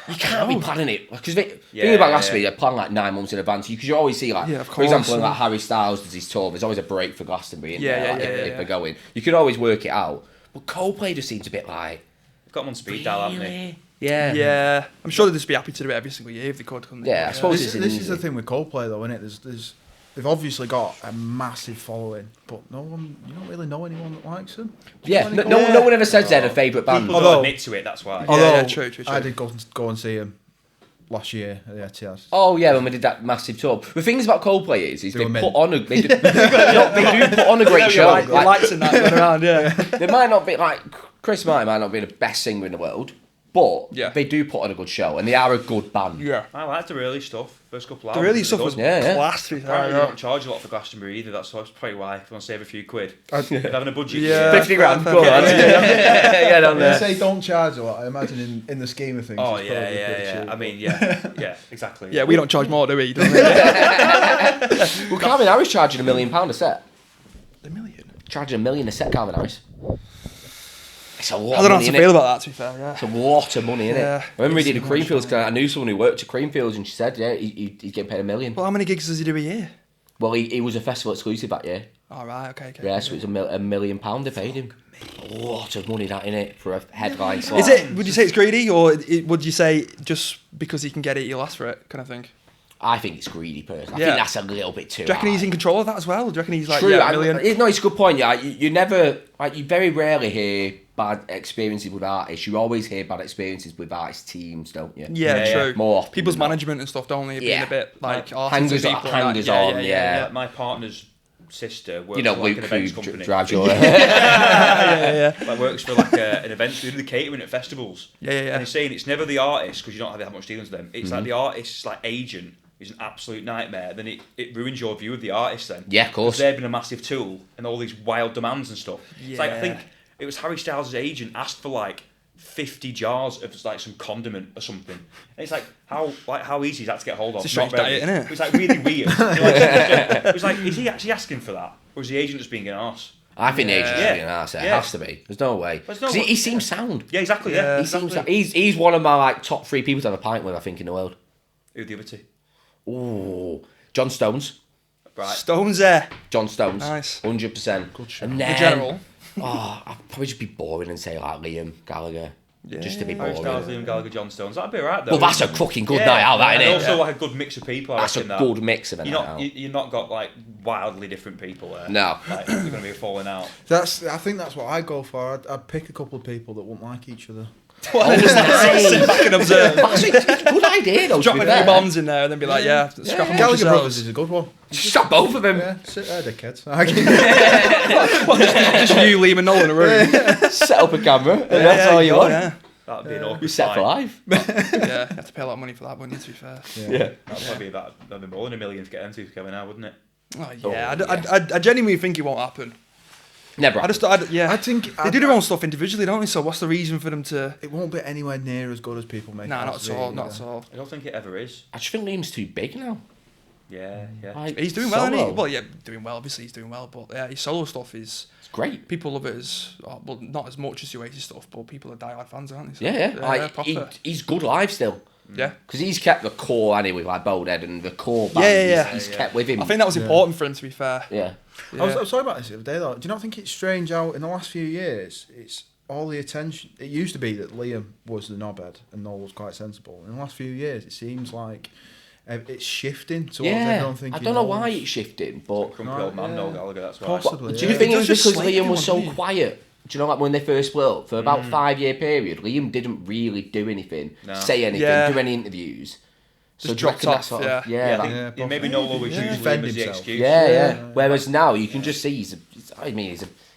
You can't be planning it because think about last week. They plan like 9 months in advance. Because you always see like, Yeah, of for example, when course. like Harry Styles does his tour, there's always a break for Glastonbury. If they're going, you can always work it out. But Coldplay just seems a bit like Got them on speed dial, haven't they? really? Yeah. Yeah, I'm sure they'd just be happy to do it every single year if they could, couldn't they? Yeah, I suppose This, it's this is the easy. thing with Coldplay, though, isn't it? They've obviously got a massive following, but you don't really know anyone that likes them. Yeah, Do you know no, anyone? no one ever says they're a favourite band. People Although- don't admit to it, that's why. Oh, yeah, true. I did go and see him last year at the ETS. Oh yeah, when we did that massive tour. The thing about Coldplay is They they were put mint. on a they do put on a great show. Your lights and that going around, yeah. They might not be like Chris Martin might not be the best singer in the world, but Yeah. they do put on a good show and they are a good band. Yeah. I liked the early stuff. First couple The albums. really were stuff good. was Yeah, yeah. class, to be fair. Apparently they Yeah. don't charge a lot for Glastonbury either. That's probably why. If you want to save a few quid, if you're having a budget. Yeah. 50 grand, fair, go on. fair. Yeah, down They there. say don't charge a lot. I imagine in the scheme of things. Oh it's yeah, probably pretty yeah. cheap, I mean, yeah, exactly. Yeah, we don't charge more, do we? Don't we? Well, Calvin Harris charging £1 million a set. A million. Charging £1 million a set, Calvin Harris. It's a lot I of don't know how money, to innit? feel about that, to be fair, yeah. It's a lot of money, innit? Yeah. I remember he It's did a so Creamfields, much 'cause I knew someone who worked at Creamfields and she said, yeah, he's getting paid $1 million. Well, how many gigs does he do a year? Well, he was a festival exclusive that year. All right, okay. Yeah, so it's £1 million they paid him. A lot of money, that, innit, for a headline slot. Is it? Would you say it's greedy, or would you say just because he can get it, he'll ask for it, kind of thing? I think it's greedy, personally. I Yeah. think that's a little bit too Do you reckon he's high. in control of that as well? Do you reckon he's like, True, yeah, $1 million? no, it's a good point. Yeah, you never, like, you very rarely hear bad experiences with artists, you always hear bad experiences with artist teams, don't you? Yeah, true. More often People's than not. management and stuff, don't they? Being a bit like hangers artists and people and that. on, yeah. Like my partner's sister works You know, for like Luke an events who company. drives your... Like works for like an events, they do the catering at festivals. And he's saying it's never the artist, because you don't have that much dealings with them. It's like the artist's like agent is an absolute nightmare. Then it ruins your view of the artist then. Yeah, of course. They've been a massive tool and all these wild demands and stuff. It's like, I think it was Harry Styles' agent asked for like 50 jars of like some condiment or something. And it's like how easy is that to get hold of? It's a strange diet, isn't it? It's like really weird. It was like, is he actually asking for that? Or is the agent just being an arse? I think the agent's being an arse. It has to be. There's no way. There's no 'Cause he seems sound. Yeah, exactly. Yeah, He exactly. seems. He's one of my like top 3 people to have a pint with, I think, in the world. Who the other two? Ooh, John Stones. Right. Stones there. John Stones. Nice. 100%. Good shout. And The then, general. I'd probably just be boring and say like Liam Gallagher. Just to be Harry boring. Styles, Liam Gallagher, John Stones. That'd be alright though. Well, that's a fucking good night out, that, and isn't it? also like a good mix of people. I That's a reckon good mix of a night out. You're not got like wildly different people there. No. Like, there's going to be a falling out. I think that's what I go for. I'd pick a couple of people that won't like each other. Sit back and observe. It's a good idea, though. Drop a few bombs in there and then be like, scrap them Gallagher yourselves. Brothers is a good one. Stop both of them. Yeah, sit there, dickheads. Just you, Liam and Noel in a room. Set up a camera, and that's all you want. Yeah. That'd be an awkward You're set for fight. life. Yeah, you have to pay a lot of money for that, wouldn't you, to be fair? Yeah. That'd probably be that'd be more than $1 million to get into Kevin now, wouldn't it? Oh, yeah. Oh, I genuinely think it won't happen. Never. I think they do their own stuff individually, don't they? So what's the reason for them to? it won't be anywhere near as good as people make. Nah, it out not to at be, all. Not either. at all. I don't think it ever is. I just think Liam's too big now. Yeah. Like, He's doing well, isn't he? solo. Well, yeah, doing well. Obviously, he's doing well, but yeah, his solo stuff is. It's great. People love it as well, not as much as the Oasis stuff, but people are diehard fans, aren't they? So, Yeah. Like, proper. he's good live still. Yeah. Because he's kept the core anyway, like Bowdead and the core band. Yeah. He's kept with him. I think that was important for him, to be fair. Yeah. Yeah. I was talking about this the other day though. Do you not think it's strange how in the last few years it's all the attention? It used to be that Liam was the knobhead and Noel was quite sensible. In the last few years, it seems like it's shifting towards everyone thinking. I don't know why Noel's- it's shifting, but Grumpy old man, Noel Gallagher, that's why. Possibly. do you think it was Just because slate Liam was so everyone, quiet? Do you know, like when they first split up for about 5-year period, Liam didn't really do anything, No. say anything, Yeah. do any interviews. So Just do you reckon dropped that sort off, of, Yeah, I that- think Yeah, maybe possibly. Noel always Yeah. used Defend Liam as the himself. excuse. yeah. Whereas now you can just see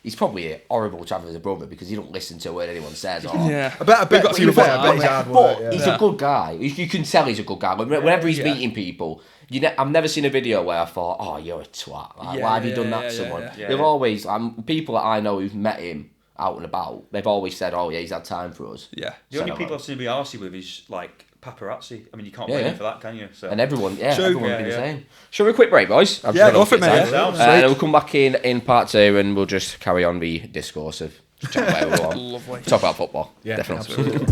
he's probably horrible to have as a brother because you don't listen to a word anyone says. Or, Yeah. I bet. We've got To be few fair, of I bet he's them, hard work. But Yeah. he's a good guy. You can tell he's a good guy. Whenever he's Yeah. meeting people, I've never seen a video where I thought, "Oh, you're a twat. Like, Yeah, why have you yeah, done that yeah, to someone?" yeah. They've always people that I know who've met him out and about. They've always said, "Oh, yeah, he's had time for us." Yeah. The only So, people I've seen to be arsey with is like paparazzi. I mean, you can't Yeah, blame yeah. him for that, can you? So And everyone, True. everyone Yeah, would be the yeah. same. Shall we a quick break, boys? I've Yeah, just go got for it, a bit mate. of time. Yeah. And we'll come back in part 2 and we'll just carry on the discourse of chat where we want. Lovely. Talk about football. Yeah, Definitely. absolutely.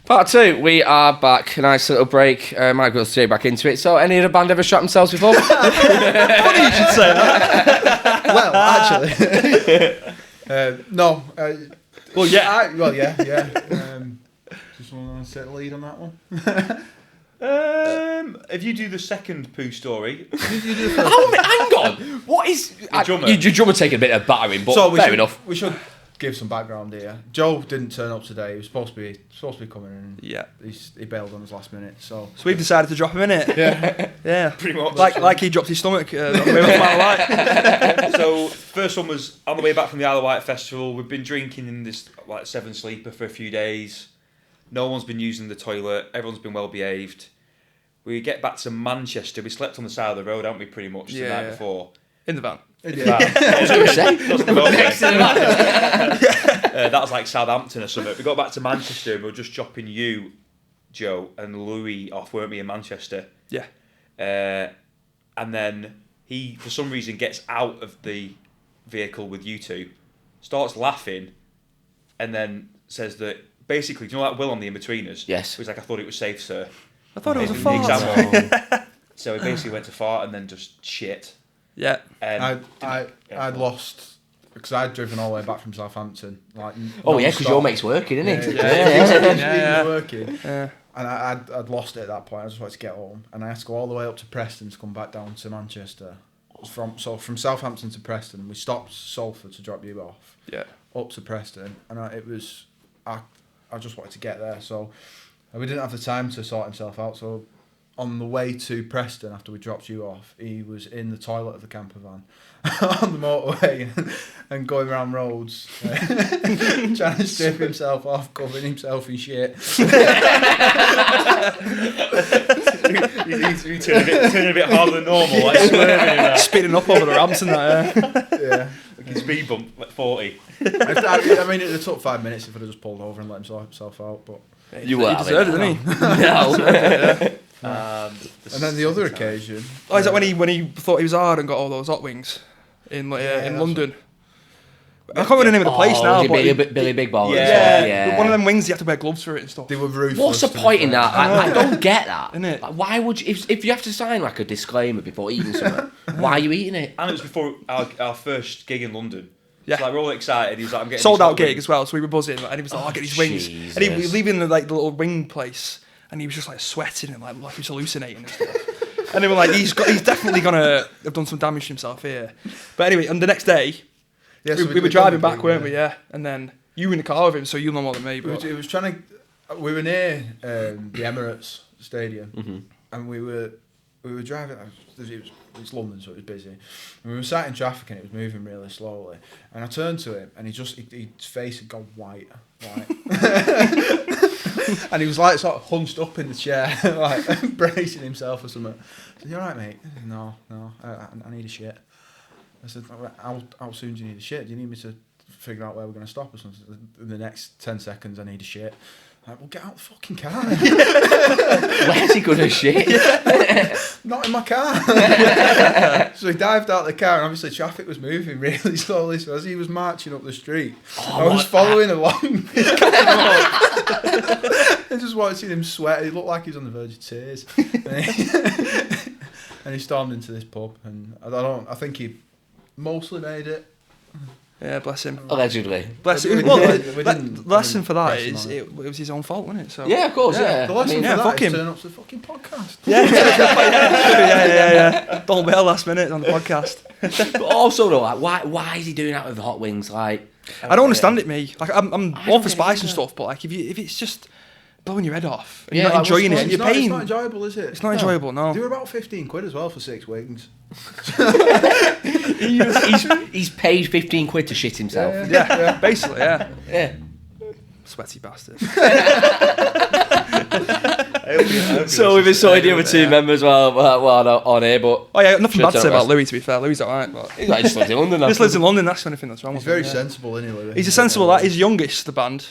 Part 2, we are back. Nice little break. Might go straight back into it. So, any other band ever shot themselves before? Funny you should say that. Well, actually, no. Well, yeah. Yeah. Just want to set the lead on that one. if you do the second poo story, Hang on. What is... drummer. Your drummer taking a bit of battering, but we fair should, enough. We should give some background here. Joe didn't turn up today. He was supposed to be coming in. Yeah. He bailed on us last minute. So We've decided to drop him in it. yeah. Yeah. pretty much. Like he dropped his stomach on the way back from Isle of Wight. So first one was on the way back from the Isle of Wight festival. We've been drinking in this like 7 sleeper for a few days. No one's been using the toilet. Everyone's been well behaved. We get back to Manchester. We slept on the side of the road, haven't we? Pretty much the Yeah. night before. In the van. I was going to say. That was like Southampton or something. We got back to Manchester and we were just dropping you, Joe, and Louis off, weren't we, in Manchester? Yeah. And then he, for some reason, gets out of the vehicle with you two, starts laughing, and then says that basically, do you know that Will on the In-Betweeners? Yes. He's like, I thought it was safe, sir. I thought it was a The fart. exam one. So he basically went to fart and then just shit. Yeah. And I'd lost because I'd driven all the way back from Southampton. Like Oh, yeah, because non-stop. your mate's working, isn't he? Yeah. Yeah. Working. Yeah. And I'd lost it at that point. I just wanted to get home, and I had to go all the way up to Preston to come back down to Manchester. From Southampton to Preston, we stopped Salford to drop you off. Yeah. Up to Preston, and I just wanted to get there. So we didn't have the time to sort himself out. So on the way to Preston, after we dropped you off, he was in the toilet of the camper van on the motorway and going around roads, trying to strip himself off, covering himself in shit. You turn a bit harder than normal, like swerving in that. Speeding up over the ramps and that. Yeah. Like his speed bump, like 40. I mean, it took 5 minutes if I'd have just pulled over and let himself out, but You were. He deserved it, didn't he? and then the other occasion. Oh, is that when he thought he was hard and got all those hot wings in London? I can't remember the name of the place now. Was But it Billy Big Ball? yeah, one of them wings you have to wear gloves for it and stuff. They were ruthless. What's the point in that? I don't get that. Innit? Like, why would you? If you have to sign like a disclaimer before eating something, why are you eating it? And it was before our first gig in London. Yeah. So like, we're all excited. He was like, I'm getting Sold these out hot gig wings. as well, so we were buzzing, and he was like, "Oh, I get these wings," Jesus. and he was leaving the little wing place, and he was just like sweating and like he was hallucinating and stuff. And they were like, he's definitely gonna have done some damage to himself here. But anyway, and the next day, Yeah, so we were driving back, weren't we? Yeah, and then you were in the car with him, so you'll know more than me. But It was trying to. We were near the Emirates Stadium, and we were driving. It's London, so it was busy. And we were sat in traffic, and it was moving really slowly. And I turned to him, and his face had gone white, and he was like sort of hunched up in the chair, like bracing himself or something. I said, "You all right, mate?" No, I need a shit. I said, how soon do you need a shit? Do you need me to figure out where we're going to stop or something? In the next 10 seconds, I need a shit. I'm like, well, get out the fucking car. Where's he gonna shit? Not in my car. So he dived out of the car, and obviously traffic was moving really slowly. So as he was marching up the street, I was following along. I just watching him sweat. He looked like he was on the verge of tears. And he stormed into this pub, and I think he mostly made it. yeah, bless him. Allegedly. Bless We him. Well, didn't the lesson for that press him is on it was his own fault, wasn't it? So Yeah, of course. Yeah. The lesson yeah, for fuck that is him. turn up to the fucking podcast. yeah. Don't bail last minute on the podcast. But also though, like, why is he doing that with the hot wings? Like, I don't understand it, me. Like I'm all for spice and stuff, but like if it's just blowing your head off and Yeah, you're not like, enjoying what's it, and It's you're not, paying. it's not enjoyable, is it? It's not enjoyable, no. They were about 15 quid as well for 6 wings. he's paid 15 quid to shit himself. Yeah, basically, yeah. Yeah. Sweaty bastard. So we've been sorting the other two members not on here, but Oh yeah, nothing Should bad to say tell about us. Louis. To be fair, Louis alright, but he just lives in London. he just lives in London. That's the only thing that's wrong He's with very him. Yeah. sensible anyway. He's a sensible lad. He's the youngest, the band.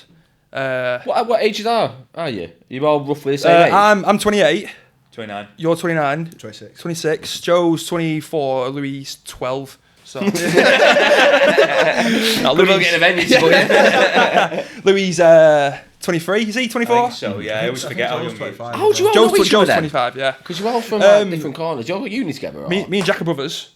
What ages are you? You're all roughly the same age? I'm 28. 29. You're 29. 26. 26. Joe's 24. Louis is 12. So Good luck getting a venue to go in. Louis is 23. Is he 24? I think so, yeah. I always forget how young he is. How do you all know Joe's each other then? 25. Yeah. Because you're all from different corners. You're all at uni together, or? Me and Jack are brothers.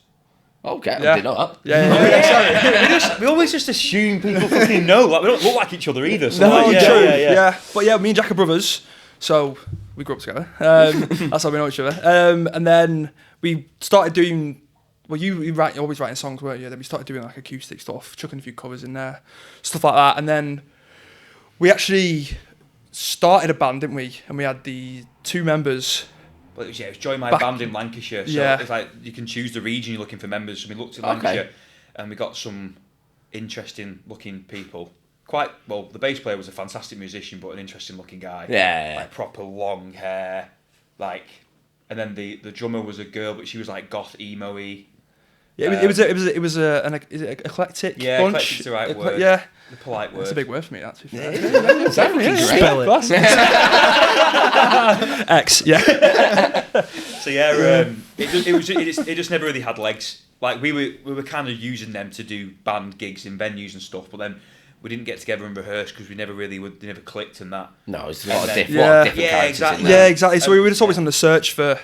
Okay, I Yeah. didn't know that. Yeah. We always just assume people fucking know. Like, we don't look like each other either. So No, like, true. yeah. But yeah, me and Jack are brothers, so we grew up together. That's how we know each other. And then we started doing. Well, you're always writing songs, weren't you? Then we started doing like acoustic stuff, chucking a few covers in there, stuff like that. And then we actually started a band, didn't we? And we had the 2 members. Well, it was Join My Back- Band in Lancashire. So Yeah. it's like you can choose the region you're looking for members. So we looked at Okay. Lancashire and we got some interesting looking people. Quite well, the bass player was a fantastic musician, but an interesting looking guy. Yeah. Like proper long hair, like, and then the drummer was a girl, but she was like goth emo-y. Yeah, it was an eclectic Yeah, bunch. eclectic's the right word. Yeah, The polite word. that's a big word for me. That's Yeah. Spell it. X. Yeah. So yeah, it just never really had legs. Like we were kind of using them to do band gigs in venues and stuff, but then we didn't get together and rehearse because we never clicked and that. No, it's a lot of Yeah. different Yeah, characters exactly. in there. Yeah, exactly. So we were just always on the search for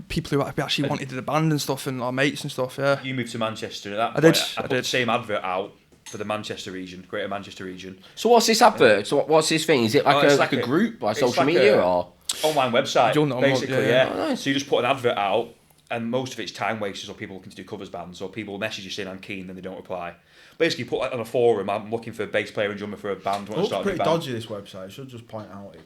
people who actually wanted the band and stuff, and our mates and stuff. Yeah. You moved to Manchester at that I point. did, I I put did. the same advert out for the Manchester region, Greater Manchester region. So what's this advert? So what's this thing? Is it like a group, like social media, or online website? Basically, yeah. Oh, nice. So you just put an advert out, and most of it's time wasters or people looking to do covers bands, or people message you saying I'm keen, then they don't reply. Basically, put like on a forum, I'm looking for a bass player and drummer for a band. It looks pretty dodgy, this website. I should just point out.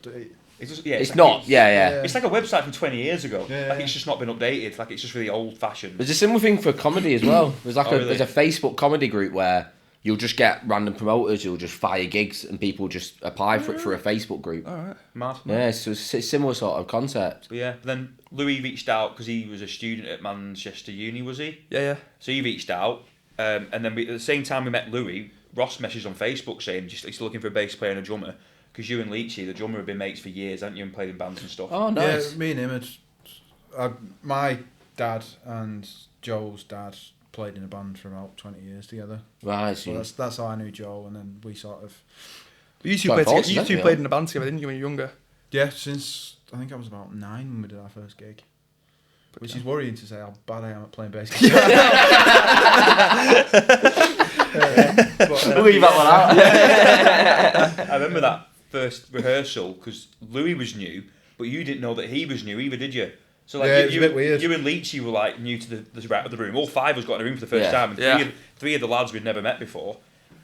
It's not. It's like a website from 20 years ago. Yeah. It's just not been updated. Like it's just really old fashioned. There's a similar thing for comedy as well. There's like really? there's a Facebook comedy group where you'll just get random promoters who'll just fire gigs and people just apply for it through a Facebook group. All right. Mad. Yeah, so it's a similar sort of concept. But yeah. But then Louis reached out because he was a student at Manchester Uni, was he? Yeah. So he reached out, and then at the same time we met Louis, Ross messaged on Facebook saying he's looking for a bass player and a drummer. Because you and Leachy, the drummer, have been mates for years, haven't you, and played in bands and stuff? Oh, nice. Yeah, me and him my dad and Joel's dad played in a band for about 20 years together. Right, So that's how I knew Joel, and then we sort of... You two played in a band together, didn't you, when you were younger? Yeah, since I think I was about 9 when we did our first gig. Which is worrying to say how bad I am at playing bass guitar. Leave that one out. I remember that first rehearsal because Louis was new, but you didn't know that he was new either, did you? So like it was a bit weird. You and Leachy were like new to the room. All 5 of us got in a room for the first time, and three of the lads we'd never met before,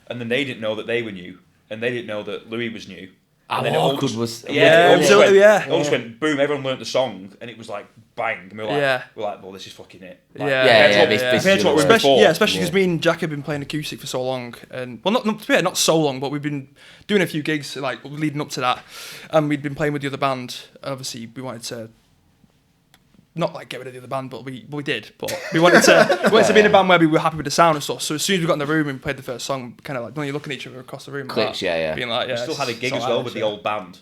and then they didn't know that they were new, and they didn't know that Louis was new. How then awkward was... It all just went boom, everyone learnt the song, and it was like bang, and we're like, well, this is fucking it. Like, especially because me and Jack have been playing acoustic for so long, and well, not so long, but we've been doing a few gigs like leading up to that, and we'd been playing with the other band. Obviously, we wanted to not like get rid of the other band, but we did. But we wanted to be in a band where we were happy with the sound and stuff. So as soon as we got in the room and played the first song, kind of like you're looking at each other across the room, clicks, being like, we still had a gig as well with the old band,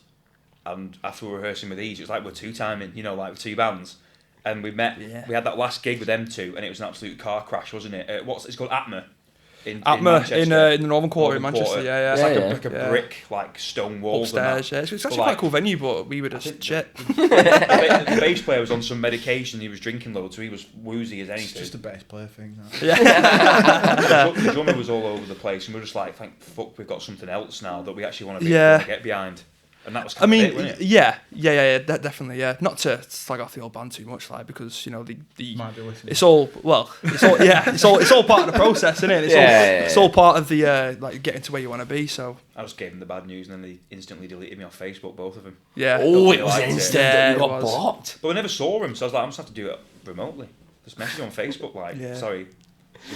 and after we were rehearsing with these, it was like we're 2-timing, like with 2 bands. And we met. Yeah. We had that last gig with them 2, and it was an absolute car crash, wasn't it? It's called Atma. In the Northern Quarter in Manchester. Yeah. It's like a brick, like stone walls upstairs. Yeah, it's actually quite a cool venue, but we were just shit. The bass player was on some medication. He was drinking loads, so he was woozy as anything. It's just a bass player thing. Yeah. The drummer was all over the place, and we were just like, "Thank fuck, we've got something else now that we actually want to get behind." And that was kind of it, wasn't it? Yeah, definitely, yeah. Not to slag off the old band too much, like, because might be listening. it's all part of the process, isn't it? It's all part of the like getting to where you want to be. So I just gave them the bad news, and then they instantly deleted me off Facebook, both of them. Yeah. Oh, it was instant that you got blocked. But we never saw them, so I was like, I'm just have to do it remotely. Just message on Facebook, like, sorry.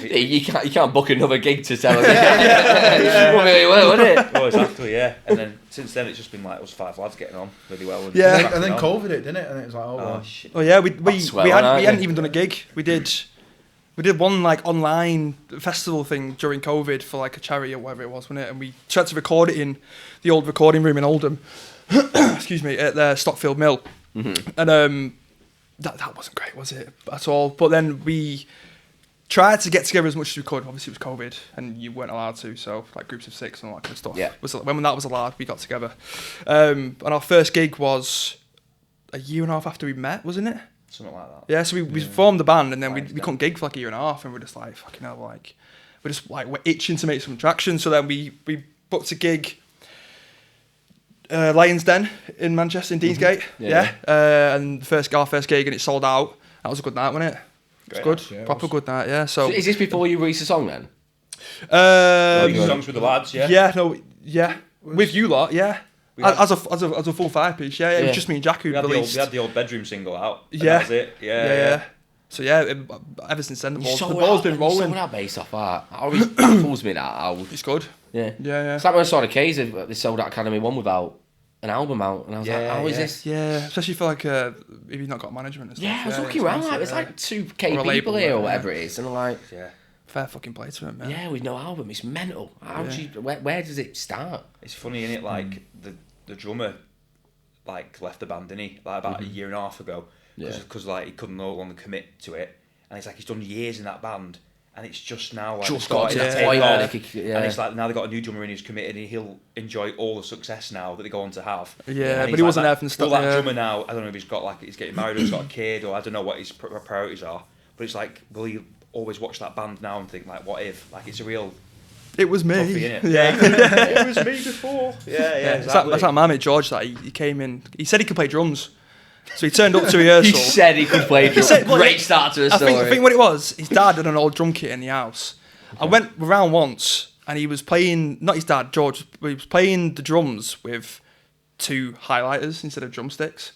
You can't book another gig to sell it. Really well, wouldn't it? Well, exactly, yeah. And then since then, it's just been like us 5 lads getting on really well. And then COVID it, didn't it? And it was like, well. Shit. Oh yeah, we hadn't even done a gig. We did one like online festival thing during COVID for like a charity or whatever it was, wasn't it? And we tried to record it in the old recording room in Oldham. Excuse me, at the Stockfield Mill. Mm-hmm. And that wasn't great, was it, at all? But then we tried to get together as much as we could. Obviously, it was COVID, and you weren't allowed to. So, like groups of 6 and all that kind of stuff. Yeah. When that was allowed, we got together. And our first gig was a year and a half after we met, wasn't it? Something like that. Yeah. So we formed the band, and then we couldn't gig for like a year and a half, and we're just like, fucking hell, like we're itching to make some traction. So then we booked a gig. Lions Den in Manchester, in Deansgate. And our first gig, and it sold out. That was a good night, wasn't it? It's good, proper good night, yeah. So is this before you released a song then? Songs with the lads, with you lot, yeah. As a full 5-piece, yeah. It was just me and Jack who released. We had the old bedroom single out. Yeah, that was it. Yeah. So ever since then the ball's been rolling. Sold that bass off art. It always baffles me that. It's good. Yeah. Yeah. It's like when I saw the K's, they sold out Academy 1 without an album out, and I was like, how is this? Yeah, especially for like if you've not got management and stuff. Yeah, I was looking around like there's like 2K people here or whatever it is, and I'm like, fair fucking play to it, man. Yeah, with no album, it's mental. Where does it start? It's funny, isn't it? Like the drummer, like left the band, didn't he? Like about a year and a half ago, because like he couldn't no longer commit to it, and it's like he's done years in that band. And it's just now like just got to that point, and it's like now they've got a new drummer in who's committed, and he'll enjoy all the success now that they go on to have. Yeah, but he wasn't there from the start. Well, that drummer now, I don't know if he's getting married or he's got a kid, or I don't know what his priorities are. But it's like, will he always watch that band now and think like, what if? Like it's a real It was me. Coffee, innit? Yeah. It was me before. Yeah, exactly. That's like my mate George. That he came in. He said he could play drums, so he turned up to rehearsal. He said he could play drums. Great start to the story. I think what it was, his dad had an old drum kit in the house. I went around once, and he was playing. Not his dad, George. But he was playing the drums with 2 highlighters instead of drumsticks.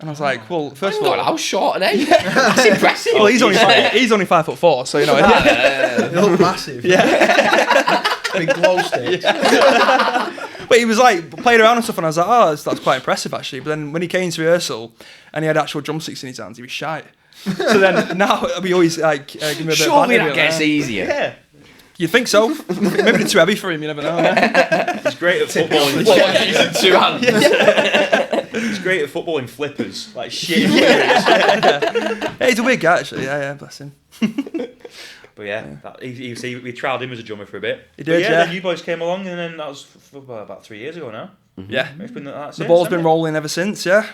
And I was like, well, first of all, how short, eh? That's impressive. well, he's only 5'4", so you know. They look massive. Yeah. Big glow sticks. But he was like playing around and stuff, and I was like, oh, that's quite impressive actually. But then when he came to rehearsal and he had actual drumsticks in his hands, he was shy. So then now we always like give him a bit Surely of that gets easier. Yeah. You'd think so. Maybe it's too heavy for him. You never know. He's great at football. Using 2 hands. He's great at football in flippers. Like shit. Yeah, he's a weird guy actually. Yeah, bless him. But yeah, we trialled him as a drummer for a bit. He did, Then you boys came along, and then that was about 3 years ago now. Yeah. It's been like that The since, ball's hasn't been it? rolling ever since. Yeah.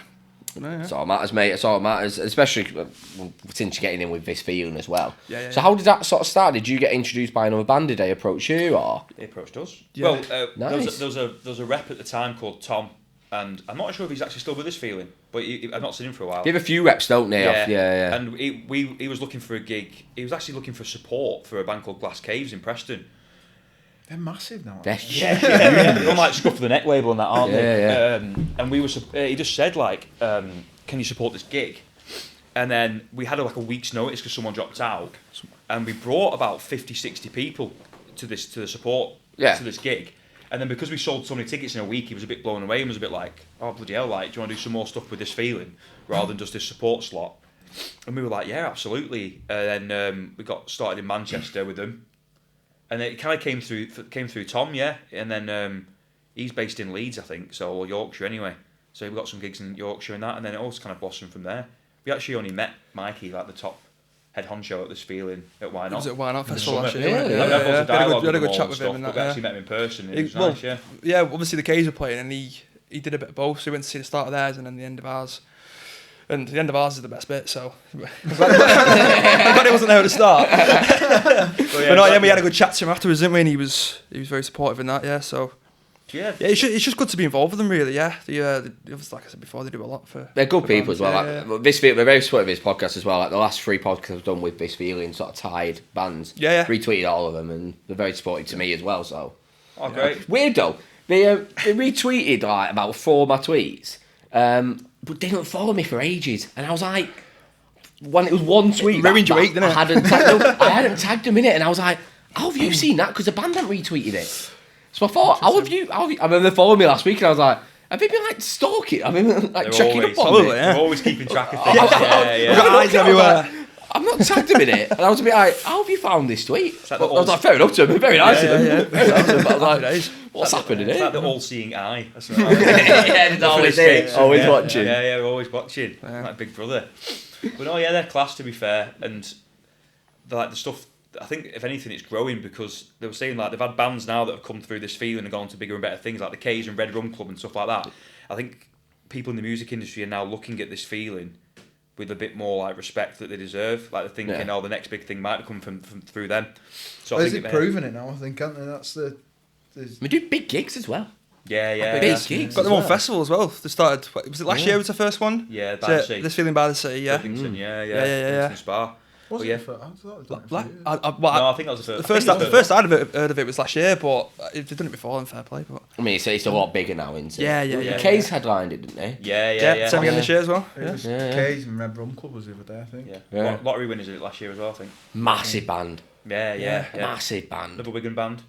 It's all matters, mate. It's all matters, especially since you're getting in with this feeling as well. Yeah. So how did that sort of start? Did you get introduced by another band? Did they approach you, or? He approached us. Yeah. Well, Nice. there was a rep at the time called Tom, and I'm not sure if he's actually still with this feeling, but I've not seen him for a while. They have a few reps, don't they? Yeah. And he was looking for a gig. He was actually looking for support for a band called Glass Caves in Preston. They're massive now. They're They're on like Scruff of the Neck label and that, aren't they? Yeah. And we were. He just said like, "Can you support this gig?" And then we had like a week's notice because someone dropped out, and we brought about 50, 60 people to the support to this gig. And then because we sold so many tickets in a week, he was a bit blown away and was a bit like, "Oh bloody hell! Like, do you want to do some more stuff with this feeling rather than just this support slot?" And we were like, "Yeah, absolutely." And then we got started in Manchester with them. And it kind of came through Tom, yeah. And then he's based in Leeds, I think, or Yorkshire anyway. So we got some gigs in Yorkshire and that, and then it all kind of blossomed from there. We actually only met Mikey, like the top head honcho at this feeling at YNot. It was at YNot In the Festival last summer. year. Yeah, wasn't it? We had a dialogue We had a with good him chat all with and him and stuff, that. but we actually met him in person. And it was Well, nice, yeah. Yeah, obviously the K's were playing, and he did a bit of both. So we went to see the start of theirs and then the end of ours. And the end of ours is the best bit, so I'm glad it wasn't there at the start. But no, we had a good chat to him afterwards, didn't we? And he was very supportive in that, yeah. So Yeah. it's just good to be involved with them, really. Yeah, like I said before, they do a lot for. They're good for people bands, as well. yeah, Like, they're very supportive of this podcast as well. Like the last 3 podcasts I've done with this feeling, sort of tied bands. Yeah. Retweeted all of them, and they're very supportive to me as well. So Oh, great. weird though. They retweeted like about 4 of my tweets, but didn't follow me for ages. And I was like, when it was one tweet, ruined your week, didn't it? I hadn't tagged them in it, and I was like, how have you seen that? Because the band hadn't retweeted it. So I thought, how have you? I remember they followed me last week, and I was like, have they been like stalking? I mean, like They're checking always, up on me. They're always keeping track of things. We've Yeah. eyes everywhere. I'm not tagged him in it. And I was a bit like, how have you found this tweet? like I the was like, fair enough to him. Very nice of him. Yeah. Very nice of him. But I was days. like, what's happening It's here? like the all-seeing eye. That's what Yeah, it's always there. Always watching. Yeah, we're always watching. Like Big Brother. But no, yeah, they're class, to be fair. And the stuff, I think, if anything, it's growing because they were saying like they've had bands now that have come through this feeling and gone to bigger and better things like the K's and Red Rum Club and stuff like that. I think people in the music industry are now looking at this feeling with a bit more like respect that they deserve. Like they're thinking, the next big thing might come from through them. So I Is think it proving it now? I think, aren't they? That's the. We do big gigs as well. Yeah. Big gigs. Got them as on festival as well. They started. Was it last year? Was the first one? Yeah, Is by the it sea. This feeling by the sea. Yeah. Livingston, yeah. Yeah. Spa. Was But it yeah. for, I thought I'd done it for Like, years. No, I think that was the first I'd heard of it was last year, but they've done it before in fair play. But I mean, it's a lot bigger now, isn't it? Yeah. The K's headlined it, didn't they? Yeah. same again this year as well. It was Yeah. K's and Red Rum Club was the other day, I think. Yeah. Lottery winners did it last year as well, I think. Massive band. Yeah. Massive band. Another Wigan band.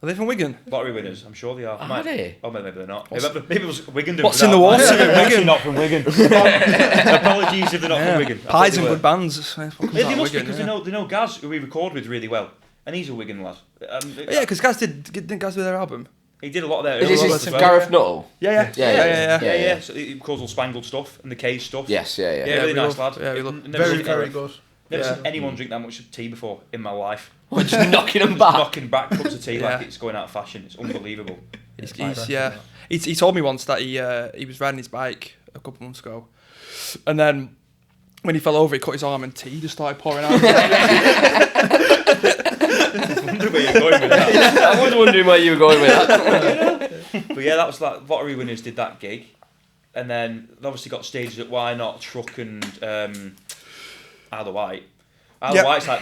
Are they from Wigan? Lottery winners, I'm sure they are. Are they? Oh, maybe they're not. Maybe it was Wigan. What's in the water in Wigan? Wigan? Not from Wigan. Apologies if they're not from Wigan. I Pies thought and they good bands. were. They must be because they know Gaz, who we record with really well, and he's a Wigan lad. Yeah, because Gaz didn't Gaz do their album. He did a lot of their. Is early this stuff as well. Gareth Nuttall? Yeah. Yeah. So he calls all Spangled stuff and the Cage stuff. Yes, yeah. Yeah, really we nice love- lad. yeah, we love- Never Very, seen- very good. Never Yeah. seen anyone drink that much tea before in my life. We're just knocking them Just back. knocking back cups of tea like Yeah. it's going out of fashion. It's unbelievable. He told me once that he was riding his bike a couple months ago, and then when he fell over, he cut his arm and tea just started pouring out. I was wondering where you were going with that. But yeah, that was like Lottery Winners did that gig, and then they obviously got stages at YNot, Truck, and Isle of Wight. Isle of Wight's like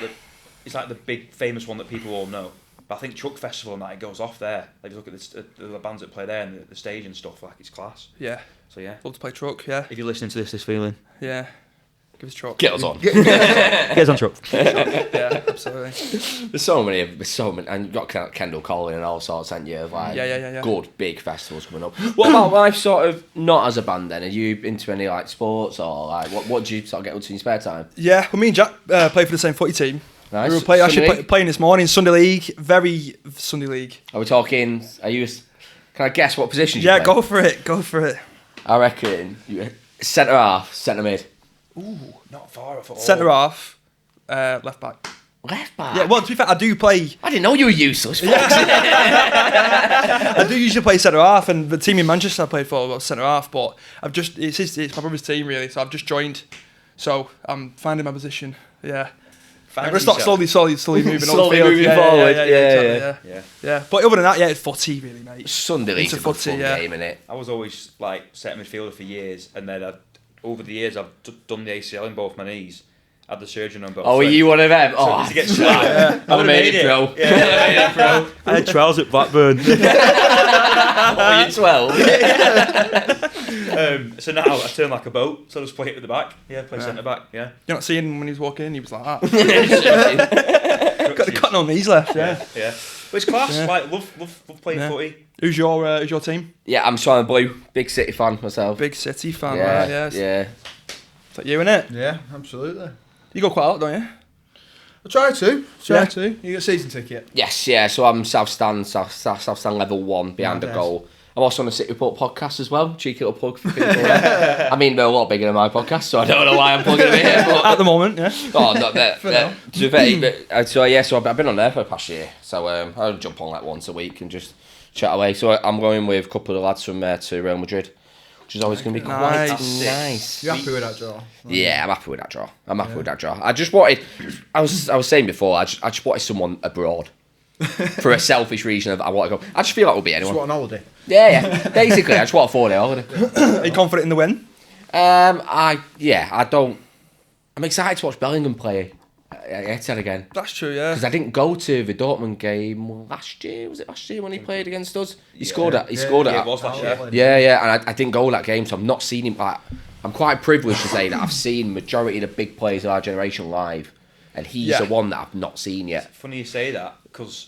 the big famous one that people all know. But I think Truck Festival and that, it goes off there. Like, you look at the bands that play there and the stage and stuff, like, it's class. Yeah. So yeah. Love to play Truck, yeah. If you're listening to this feeling. Yeah. Give us Truck. Get us on. Get us on Truck. Yeah, absolutely. There's so many, and you've got Kendall Calling and all sorts, haven't you? Of like Yeah. good big festivals coming up. What about life, sort of not as a band? Then are you into any like sports or like what do you sort of get up to in your spare time? Yeah, well, me and Jack play for the same footy team. Nice. We were playing this morning, Sunday League, very Sunday League. Are we talking? Are you? Can I guess what position? Yeah, you play? go for it. I reckon you centre half, centre mid. Ooh, not far off at all. Centre half, left back. Left back. Yeah, well, to be fair, I do play. I didn't know you were useless. I do usually play centre half, and the team in Manchester I played for was centre half. But it's my brother's team really, so I've just joined. So I'm finding my position. Yeah. I'm gonna start slowly moving Slowly on the field. moving forward. Yeah. But other than that, it's footy really, mate. Sunday League's a good fun game, innit? I was always like set midfielder for years, and then over the years I've done the ACL in both my knees. Had the surgeon on both. Oh, were you one of them? So to get started, I made it pro. Yeah, I had trials at Blackburn. Oh, you're 12. So now I turn like a boat, so I just play it at the back. Yeah, play centre back. Yeah. You're not seeing him when he's walking in. He was like that. got no knees left. Yeah. But it's class. Yeah. Like love playing footy. Who's your team? Yeah, I'm Swan Blue. Big City fan myself. Big City fan. Right? Yeah. Is that you, innit? Yeah, absolutely. You go quite a lot, don't you? I try to. You got a season ticket? Yes, yeah. So I'm South Stand level 1 behind the goal. I'm also on the City Report podcast as well. Cheeky little plug for people. I mean, they're a lot bigger than my podcast, so I don't know why I'm plugging them here. But at the moment, yeah. Oh, not that. So I've been on there for the past year. So I'll jump on like once a week and just chat away. So I'm going with a couple of the lads from there to Real Madrid, which is always going to be quite nice. You happy with that draw? Yeah, I'm happy with that draw. I just wanted. I was saying before. I just wanted someone abroad. For a selfish reason of I want to go. I just feel like we'll be anyone. Just want an holiday. Yeah. Basically, I just want a 4-day holiday. Are you confident in the win? I don't. I'm excited to watch Bellingham play at Etihad again. That's true, yeah. Because I didn't go to the Dortmund game last year. Was it last year when he played against us? He scored it. Yeah, it was last year. Yeah, and I didn't go to that game, so I've not seen him. Like, I'm quite privileged to say that I've seen majority of the big players of our generation live, and he's the one that I've not seen yet. It's funny you say that because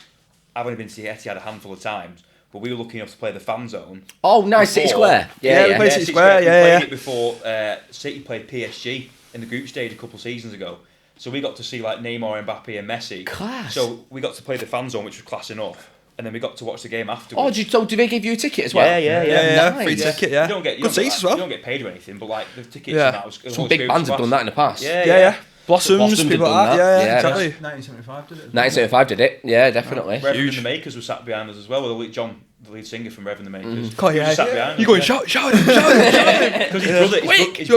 I've only been to Etihad a handful of times, but we were lucky enough to play the fan zone. Oh, nice, City Square. Yeah, we played City Square. We played it before City played PSG in the group stage a couple of seasons ago. So we got to see like Neymar, Mbappe, and Messi. Class. So we got to play the fan zone, which was class enough, and then we got to watch the game afterwards. Oh, do they give you a ticket as well? Yeah. Nice. Free ticket, yeah. You don't get good seats as well. You don't get paid or anything, but like the tickets Yeah. and that was Some big bands have done that in the past. Yeah. Blossoms, people like that. Yeah, exactly. 1975 did it. 1975 did it. Yeah, definitely. Reverend and the Makers was sat behind us as well. With John, the lead singer from Reverend and the Makers. Oh, yeah. He was sat behind You us, going shout him. Because his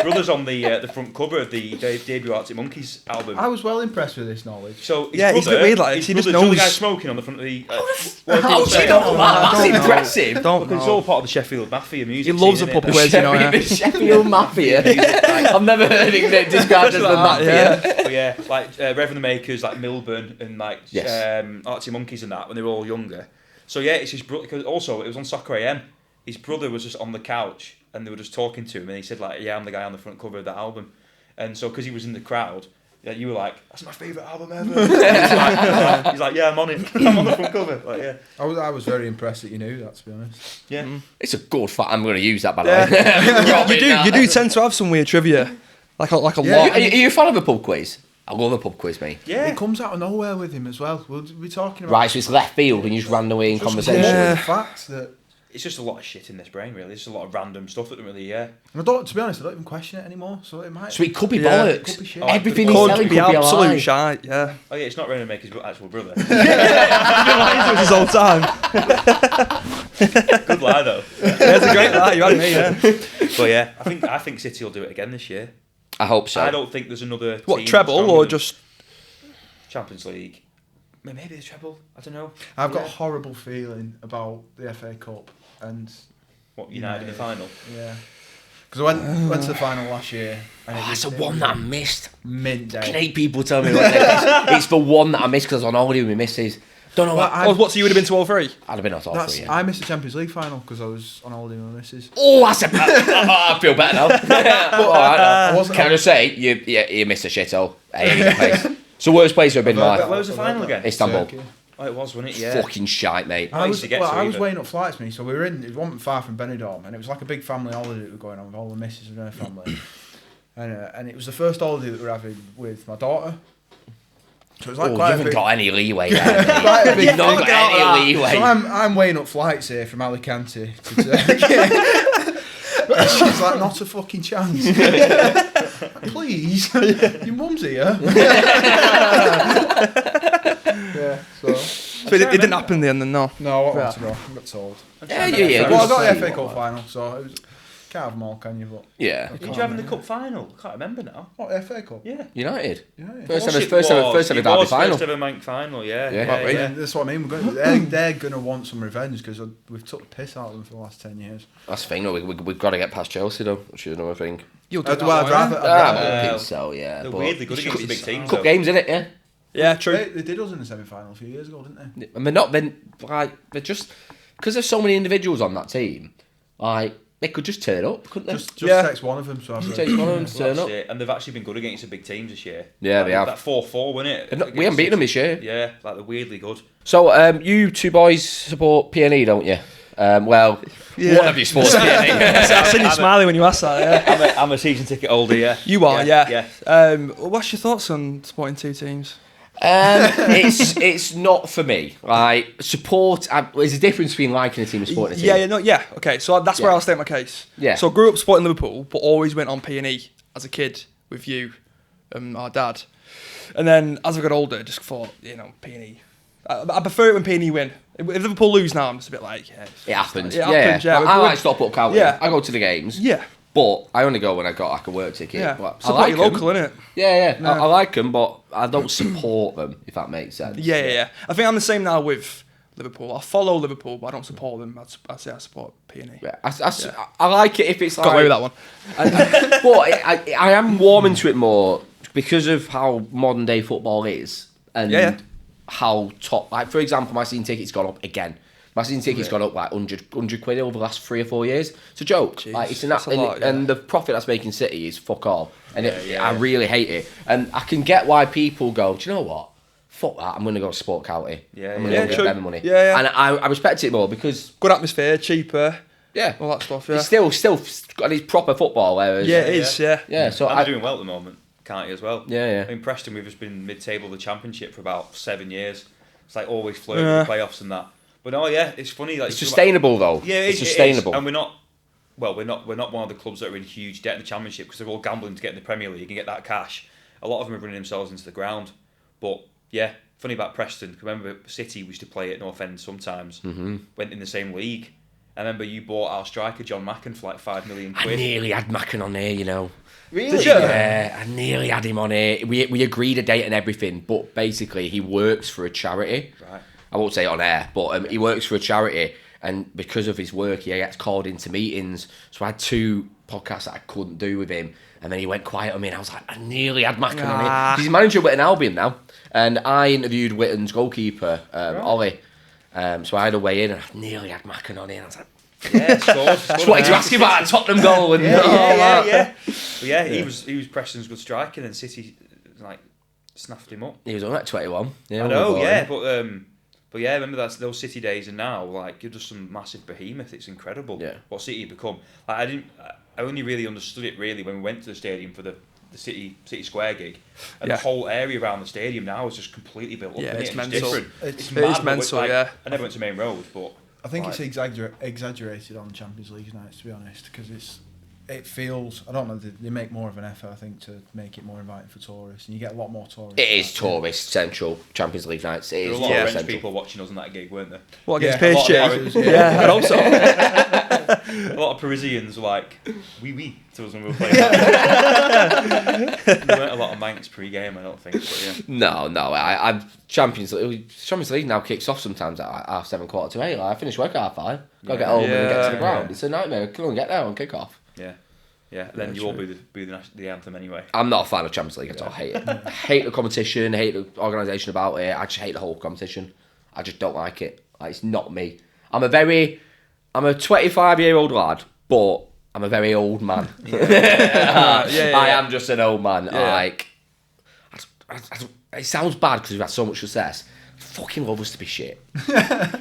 brother's on the front cover of the debut Arctic Monkeys album. I was well impressed with this knowledge. So Yeah, he's a bit weird like this. He just the guy knows. smoking on the front of the. How do you know that? That's impressive. It's all part of the Sheffield Mafia music. He loves a pub quiz, you know. The Sheffield Mafia. I've never heard it described as the Mafia. But yeah, like Reverend the Makers, like Milburn and like Arctic Monkeys and that when they were all younger. So yeah, it's his brother. Because also it was on Soccer AM. His brother was just on the couch and they were just talking to him, and he said like, "Yeah, I'm the guy on the front cover of that album." And so because he was in the crowd, you were like, "That's my favourite album ever." He's like, "Yeah, I'm on it. I'm on the front cover." Like, yeah. I was very impressed that you knew that, to be honest. Yeah. It's a good fact. I'm going to use that, by the way. You do tend to have some weird trivia, like a lot. Are you a fan of a pub quiz? I love a pub quiz, mate. Yeah. It comes out of nowhere with him as well. We'll be talking about... Right, so it's left field and you just ran away in conversation. The fact that... It's just a lot of shit in this brain, really. It's just a lot of random stuff that don't really, And to be honest, I don't even question it anymore. So it might... So it could be bollocks. It could be shit. Everything he's telling could be absolute shite, yeah. Oh yeah, it's not Reverend Maker's actual brother. It's his whole time. Good lie though. Yeah, it's a great lie, you had me, yeah. But yeah, I think City will do it again this year. I hope so. I don't think there's another What, team treble stronger or than just... Champions League? Maybe the treble. I don't know. I've got a horrible feeling about the FA Cup and What, United in the final? Yeah. Because I went to the final last year. And That's the one that I missed. Mint day. Can 8 people tell me what it is? It's the one that I missed because I was on holiday with my missus. Don't know what. So you would have been to all three? I'd have been on all 3. Yeah. I missed the Champions League final because I was on holiday with my missus. Oh, I feel better now. But, all right, wasn't- can I just say, you missed a shithole. Place. It's the worst place I've been in Where life. was the final again? Istanbul. Turkey. Oh, it was, wasn't it? Yeah. Fucking shite, mate. I was, to get well, to I was either. weighing up flights, me. So we were in. It wasn't far from Benidorm, and it was like a big family holiday that we were going on with all the missus and her family. And it was the first holiday that we were having with my daughter. So it was like You quite a haven't big, got any leeway there, mate. quite a big You've not thing. got any leeway. So I'm weighing up flights here from Alicante to Turkey. And she's like, not a fucking chance. Please, your mum's here. Yeah, so. So it didn't happen in the end then, no? No, I Yeah. want to go. I got told. Yeah. Well, I got the good FA Cup stuff. final, so it was, can't have them all, can you? But Yeah. Did you have in the cup final? I can't remember now. what, the FA Cup? Yeah. United. Yeah. First Of ever, course it was. first ever It derby was final. First ever Manc final, yeah. Yeah. Yeah, yeah. That's what I mean. They're going to want some revenge because we've took the piss out of them for the last 10 years. That's the thing, though. We've got to get past Chelsea, though, which is another thing. You'll do I'd that, rather. won't I'm Uh, hoping so, yeah. They're but weirdly good against the big teams. Cup though. games, innit? Yeah. you? Yeah, true. They did us in the semi-final a few years ago, didn't they? And they're just because there's so many individuals on that team. Like they could just turn up, couldn't they? Just Yeah. takes one of them. So Just takes one of them to turn That's up. it. And they've actually been good against the big teams this year. Yeah, they have. That 4-4, wasn't it? We haven't beaten them this year. Yeah, like they're weirdly good. So you two boys support PNE, don't you? Well, Yeah. one of you supports PNE. I've seen you smiling when you asked that, yeah. I'm a season ticket holder, yeah. You are, yeah. Yeah. What's your thoughts on supporting two teams? It's not for me. Like support, there's a difference between liking a team and supporting a team. Okay, so that's where Yeah. I'll state my case. Yeah. So I grew up supporting Liverpool, but always went on P&E as a kid with you and our dad. And then as I got older, I just thought, P&E. I prefer it when P&E win. If Liverpool lose now, I'm just a bit like, yeah. It happens. It happens, yeah. I like Stockport County. Yeah. I go to the games. Yeah. But I only go when I got like a work ticket. Yeah. But I Support like your 'em. local, innit? Yeah. I like them, but I don't support them, if that makes sense. Yeah. I think I'm the same now with Liverpool. I follow Liverpool, but I don't support them. I say I support P&E. Yeah, I like it if it's Got like... away with that one. But I am warming to it more because of how modern day football is and how top... Like, for example, my season ticket's gone up again. My season ticket's gone up like 100 quid over the last 3 or 4 years. It's a joke. Jeez, like it's that's a lot, and the profit that's making City is fuck all. And I really hate it. And I can get why people go, do you know what? Fuck that, I'm going to go to Sport County. Yeah, I'm going yeah. to go True. get them money. Yeah. And I respect it more because, Good atmosphere, cheaper, yeah, all that stuff, yeah. it's still got his proper football. Whereas, Yeah, it is, yeah. Yeah, so And I... they're doing well at the moment, can't you, as well? Yeah. I mean, Preston, we've just been mid-table of the Championship for about 7 years. It's like always flirting with the playoffs and that. But no, yeah, it's funny. Like, It's sustainable though. Yeah, it's it sustainable. is. And we're not one of the clubs that are in huge debt in the Championship because they're all gambling to get in the Premier League and get that cash. A lot of them are running themselves into the ground. But yeah, funny about Preston. Remember, City used to play at North End sometimes. Mm-hmm. Went in the same league. I remember you bought our striker John Macken for like £5 million. I nearly had Macken on here, you know. Really? Did you? Yeah, I nearly had him on here. We agreed a date and everything, but basically he works for a charity. Right. I won't say it on air, but he works for a charity, and because of his work, he gets called into meetings. So I had 2 podcasts that I couldn't do with him, and then he went quiet on me, and I was like, I nearly had Macken on here. He's manager of Witton Albion now, and I interviewed Witton's goalkeeper, Ollie. So I had a way in, and I nearly had Macken on here, and I was like, Yeah, scored. just wanted to ask you about that Tottenham goal. And Yeah. But yeah, he was Preston's good striker, and City like snaffed him up. He was on at 21. Yeah, I know, yeah, but yeah, remember those City days, and now like you're just some massive behemoth. It's incredible. Yeah. What City have become. Like I only really understood it really when we went to the stadium for the City Square gig, and the whole area around the stadium now is just completely built up. Yeah, innit? it's It's mental. different. It's mad, but mental, like, yeah. I never went to Main Road, but I think like, it's exaggerated on Champions League nights, to be honest, because it feels, I don't know, they make more of an effort, I think, to make it more inviting for tourists, and you get a lot more tourists. It is tourist central Champions League nights. It There were is a lot of tourist French central. people watching us on that gig, weren't there? What, against Yeah, PSG? yeah. I hope so. A lot of Parisians were like, oui, to us when we were playing that. There weren't a lot of Manx pre-game, I don't think. But yeah. No. I'm Champions League now kicks off sometimes at 7:30, 8:15. Like, I finish work at 5:30. Got to get home and get to the ground. Yeah. It's a nightmare. I can only get there on kick off. Yeah. Then you all boo the anthem anyway. I'm not a fan of Champions League at all. I hate it. I hate the competition. I hate the organisation about it. I just hate the whole competition. I just don't like it. Like, it's not me. I'm a 25-year-old lad, but I'm a very old man. I am just an old man. Yeah. Like, it sounds bad because we've had so much success. I fucking love us to be shit.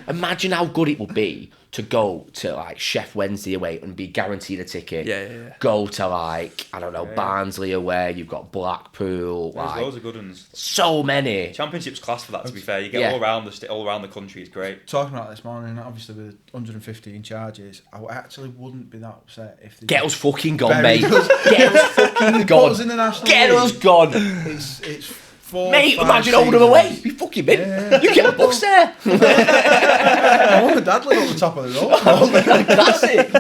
Imagine how good it would be to go to like Chef Wednesday away and be guaranteed a ticket. Yeah. Go to like, I don't know, Barnsley away. You've got Blackpool. There's Like, loads of good ones. so many. Championship's class for that. To be fair, you get all around the country. It's great. Talking about this morning, obviously with 115 charges, I actually wouldn't be that upset if they Get us fucking gone, Very mate. good. Get us fucking Put gone. us in the National Get League. us gone. It's 4, Mate, 5 imagine seasons. holding them away. Be fucking big. Yeah. You get a bus there. Mum and Dad live at the top of the road. That's it.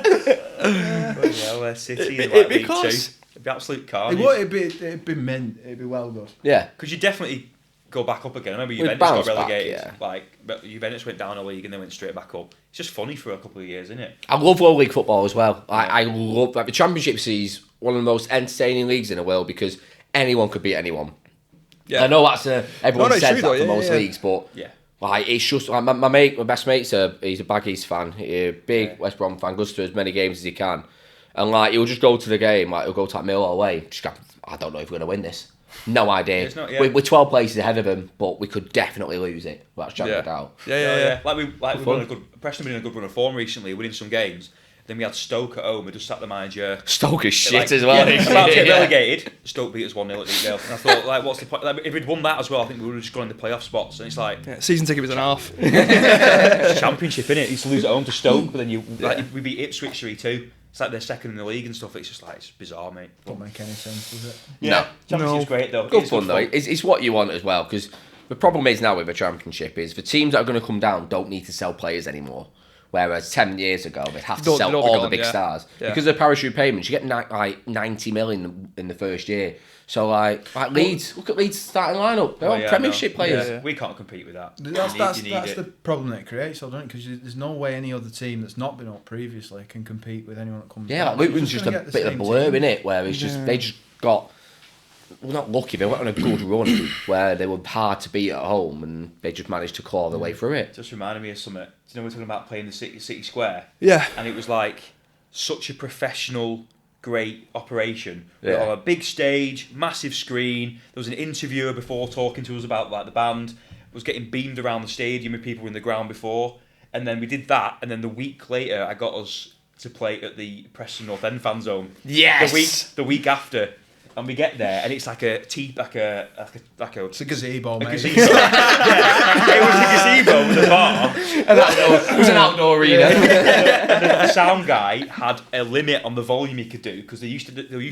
Well, City in It'd like be League class. 2. It'd be absolute It carnage. would, it'd be mint. It'd be well good. Yeah. Because you definitely go back up again. I remember We'd Juventus got bounce back, relegated. yeah. Like Juventus went down a league and then went straight back up. It's just funny for a couple of years, isn't it? I love World League football as well. I love like the Championship is one of the most entertaining leagues in the world because anyone could beat anyone. Yeah. I know that's everyone it's says true that though, for yeah, most yeah. leagues, but Yeah. like it's just like my best mate's he's a Baggies fan, a big West Brom fan, goes to as many games as he can, and like he'll just go to the game, like he'll go to that Millwall away. Just go, I don't know if we're gonna win this. No idea. It's not- yeah. We're 12 places ahead of them, but we could definitely lose it. That's champion out. Yeah. Like we've been on a good. Preston been in a good run of form recently, winning some games. Then we had Stoke at home. We just sat the manager. Stoke is shit Like, as well. Yeah, about to get Yeah. relegated. Stoke beat us 1-0 at Deepdale. And I thought, like, what's the point? Like, if we'd won that as well, I think we would have just gone in the playoff spots. And it's like, Yeah, season ticket was an half. it's championship, innit? You used to lose at home to Stoke, but then we beat Ipswich 3-2. It's like they're second in the league and stuff. It's just like, it's bizarre, mate. Don't make any sense, does it? No. Championship's great though. Good It's fun though. It's what you want as well because the problem is now with the Championship is the teams that are going to come down don't need to sell players anymore. Whereas 10 years ago they'd have to They'll sell be all the gone, big yeah. stars Yeah. because of the parachute payments. You get like 90 million in the first year. So like Leeds, look at Leeds starting lineup. They're all Premiership players. Yeah. We can't compete with that. That's You need the it. problem that it creates, though, don't it? Because there's no way any other team that's not been up previously can compete with anyone that comes. Yeah, down. like You're Luton's just a gonna get the bit of a same blur, team. innit? Where it's just they just got not lucky. They went on a good run where they were hard to beat at home, and they just managed to claw their way through it. Just reminded me of something. Do you know we're talking about playing the City Square? Yeah. And it was like such a professional, great operation. We Yeah. were on a big stage, massive screen. There was an interviewer before talking to us about like the band. Was getting beamed around the stadium with people in the ground before. And then we did that, and then the week later I got us to play at the Preston North End fan zone. Yes! The week after. And we get there, and it's like a It's a gazebo, mate. gazebo. Yeah, it was a gazebo with a bar. It was an outdoor arena. And the sound guy had a limit on the volume he could do because they used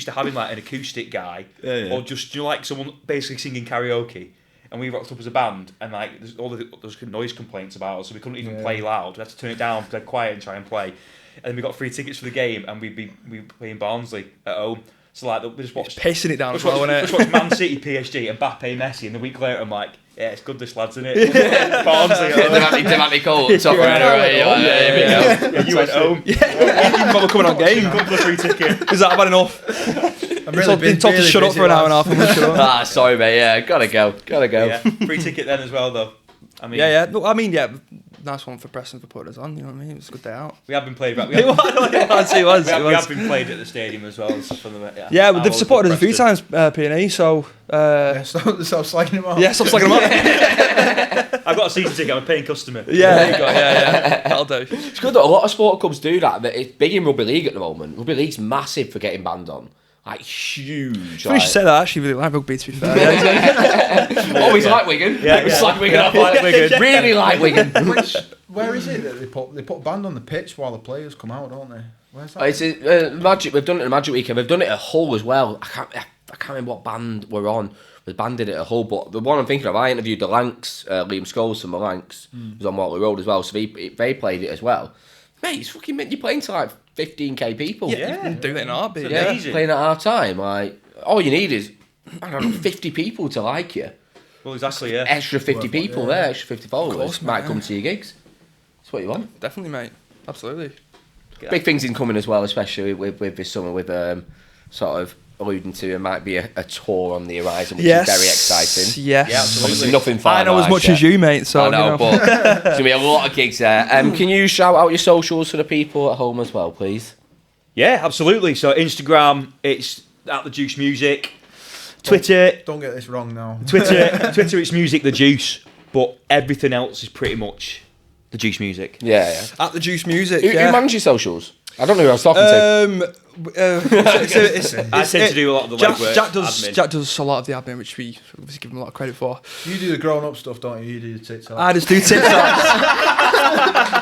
to having like an acoustic guy or just like someone basically singing karaoke. And we rocked up as a band, and like there's those noise complaints about us, so we couldn't even play loud. We had to turn it down, play quiet, and try and play. And then we got free tickets for the game, and we playing Barnsley at home. So like we just watched Pissing it down as Just well, watch wasn't it? Man City, PSG, Mbappe, Messi, and the week later I'm like, yeah, it's good this lads, isn't it? Barnsley. Thematic call. Top right, Yeah, you went home. You didn't bother coming on game. Couple of free tickets. Is that about enough? I'm It's been told to shut up for an hour and a half. I'm not sure. Ah, sorry, mate. Yeah, gotta go. Yeah, free ticket then as well though. I mean, Yeah. No, I mean, yeah. Nice one for Preston for putting us on. You know what I mean? It was a good day out. we have been played. It was. We have been played at the stadium as well. So for the, Yeah, but they've supported us a few Preston. times, P&E, so... Stop slagging him off. yeah, stop slagging them up. I've got a season ticket. I'm a paying customer. Yeah, there you go. Yeah. That'll do. It's good that a lot of sport clubs do that. But it's big in rugby league at the moment. Rugby league's massive for getting banned on. Like, huge. Funny you should say that. I actually really like rugby, to be fair. Always like Wigan. Yeah, We yeah. slag Wigan off like Wigan. Really like Wigan. Where is it that they put a band on the pitch while the players come out, don't they? Where's that? It's Magic. We've done it at Magic Weekend. We've done it at Hull as well. I can't remember what band we're on. The band did it at Hull, but the one I'm thinking of, I interviewed the Lanks, Liam Scholes from the Lanks, who's on Waterloo Road as well, so they played it as well. Mate, it's fucking you're playing to like 15k people. Yeah, you can do that in a heartbeat. Yeah, amazing. playing at our time. Like, all you need is, I don't know, 50 people to like you. Well, exactly, yeah. Extra 50 people there, extra 50 followers course, might mate, come to your gigs. That's what you want. Definitely, mate. Absolutely. Big things incoming as well, especially with this summer, with sort of alluding to it might be a tour on the horizon, which is very exciting. Yes. Yeah, absolutely. Obviously nothing finalised I know as much yet. as you, mate. So I know, you know. but there's going to be a lot of gigs there. Can you shout out your socials for the people at home as well, please? Yeah, absolutely. So Instagram, it's at the Juice Music. Twitter, Don't get this wrong now. Twitter, it's Music the Juice, but everything else is pretty much the Juice Music. Yeah. At the Juice Music. Who manages your socials? I don't know who I was talking to. I tend to do a lot of the legwork. Jack does a lot of the admin, which we obviously give him a lot of credit for. You do the grown-up stuff, don't you? You do the TikTok. I just do TikToks.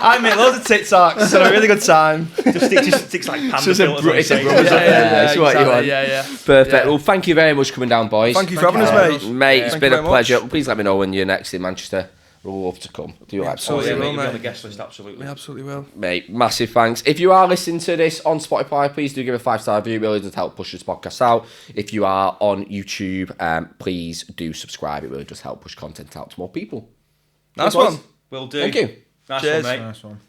I make loads of TikToks. So a really good time. Just sticks like panda filters on It's a stage. brothers up there. That's what you want. Yeah. Perfect. Yeah. Well, thank you very much for coming down, boys. Thank you for having us, mate. Mate, it's Thank been you a very pleasure. much. Please let me know when you're next in Manchester. We'll love to come. Do you absolutely Yeah, will, mate, you'll be mate. on the guest list, absolutely. We absolutely will. Mate, massive thanks. If you are listening to this on Spotify, please do give a 5-star review. It really does help push this podcast out. If you are on YouTube, please do subscribe. It really does help push content out to more people. Nice one. Will do. Thank you. Nice Cheers. one, mate. Nice one.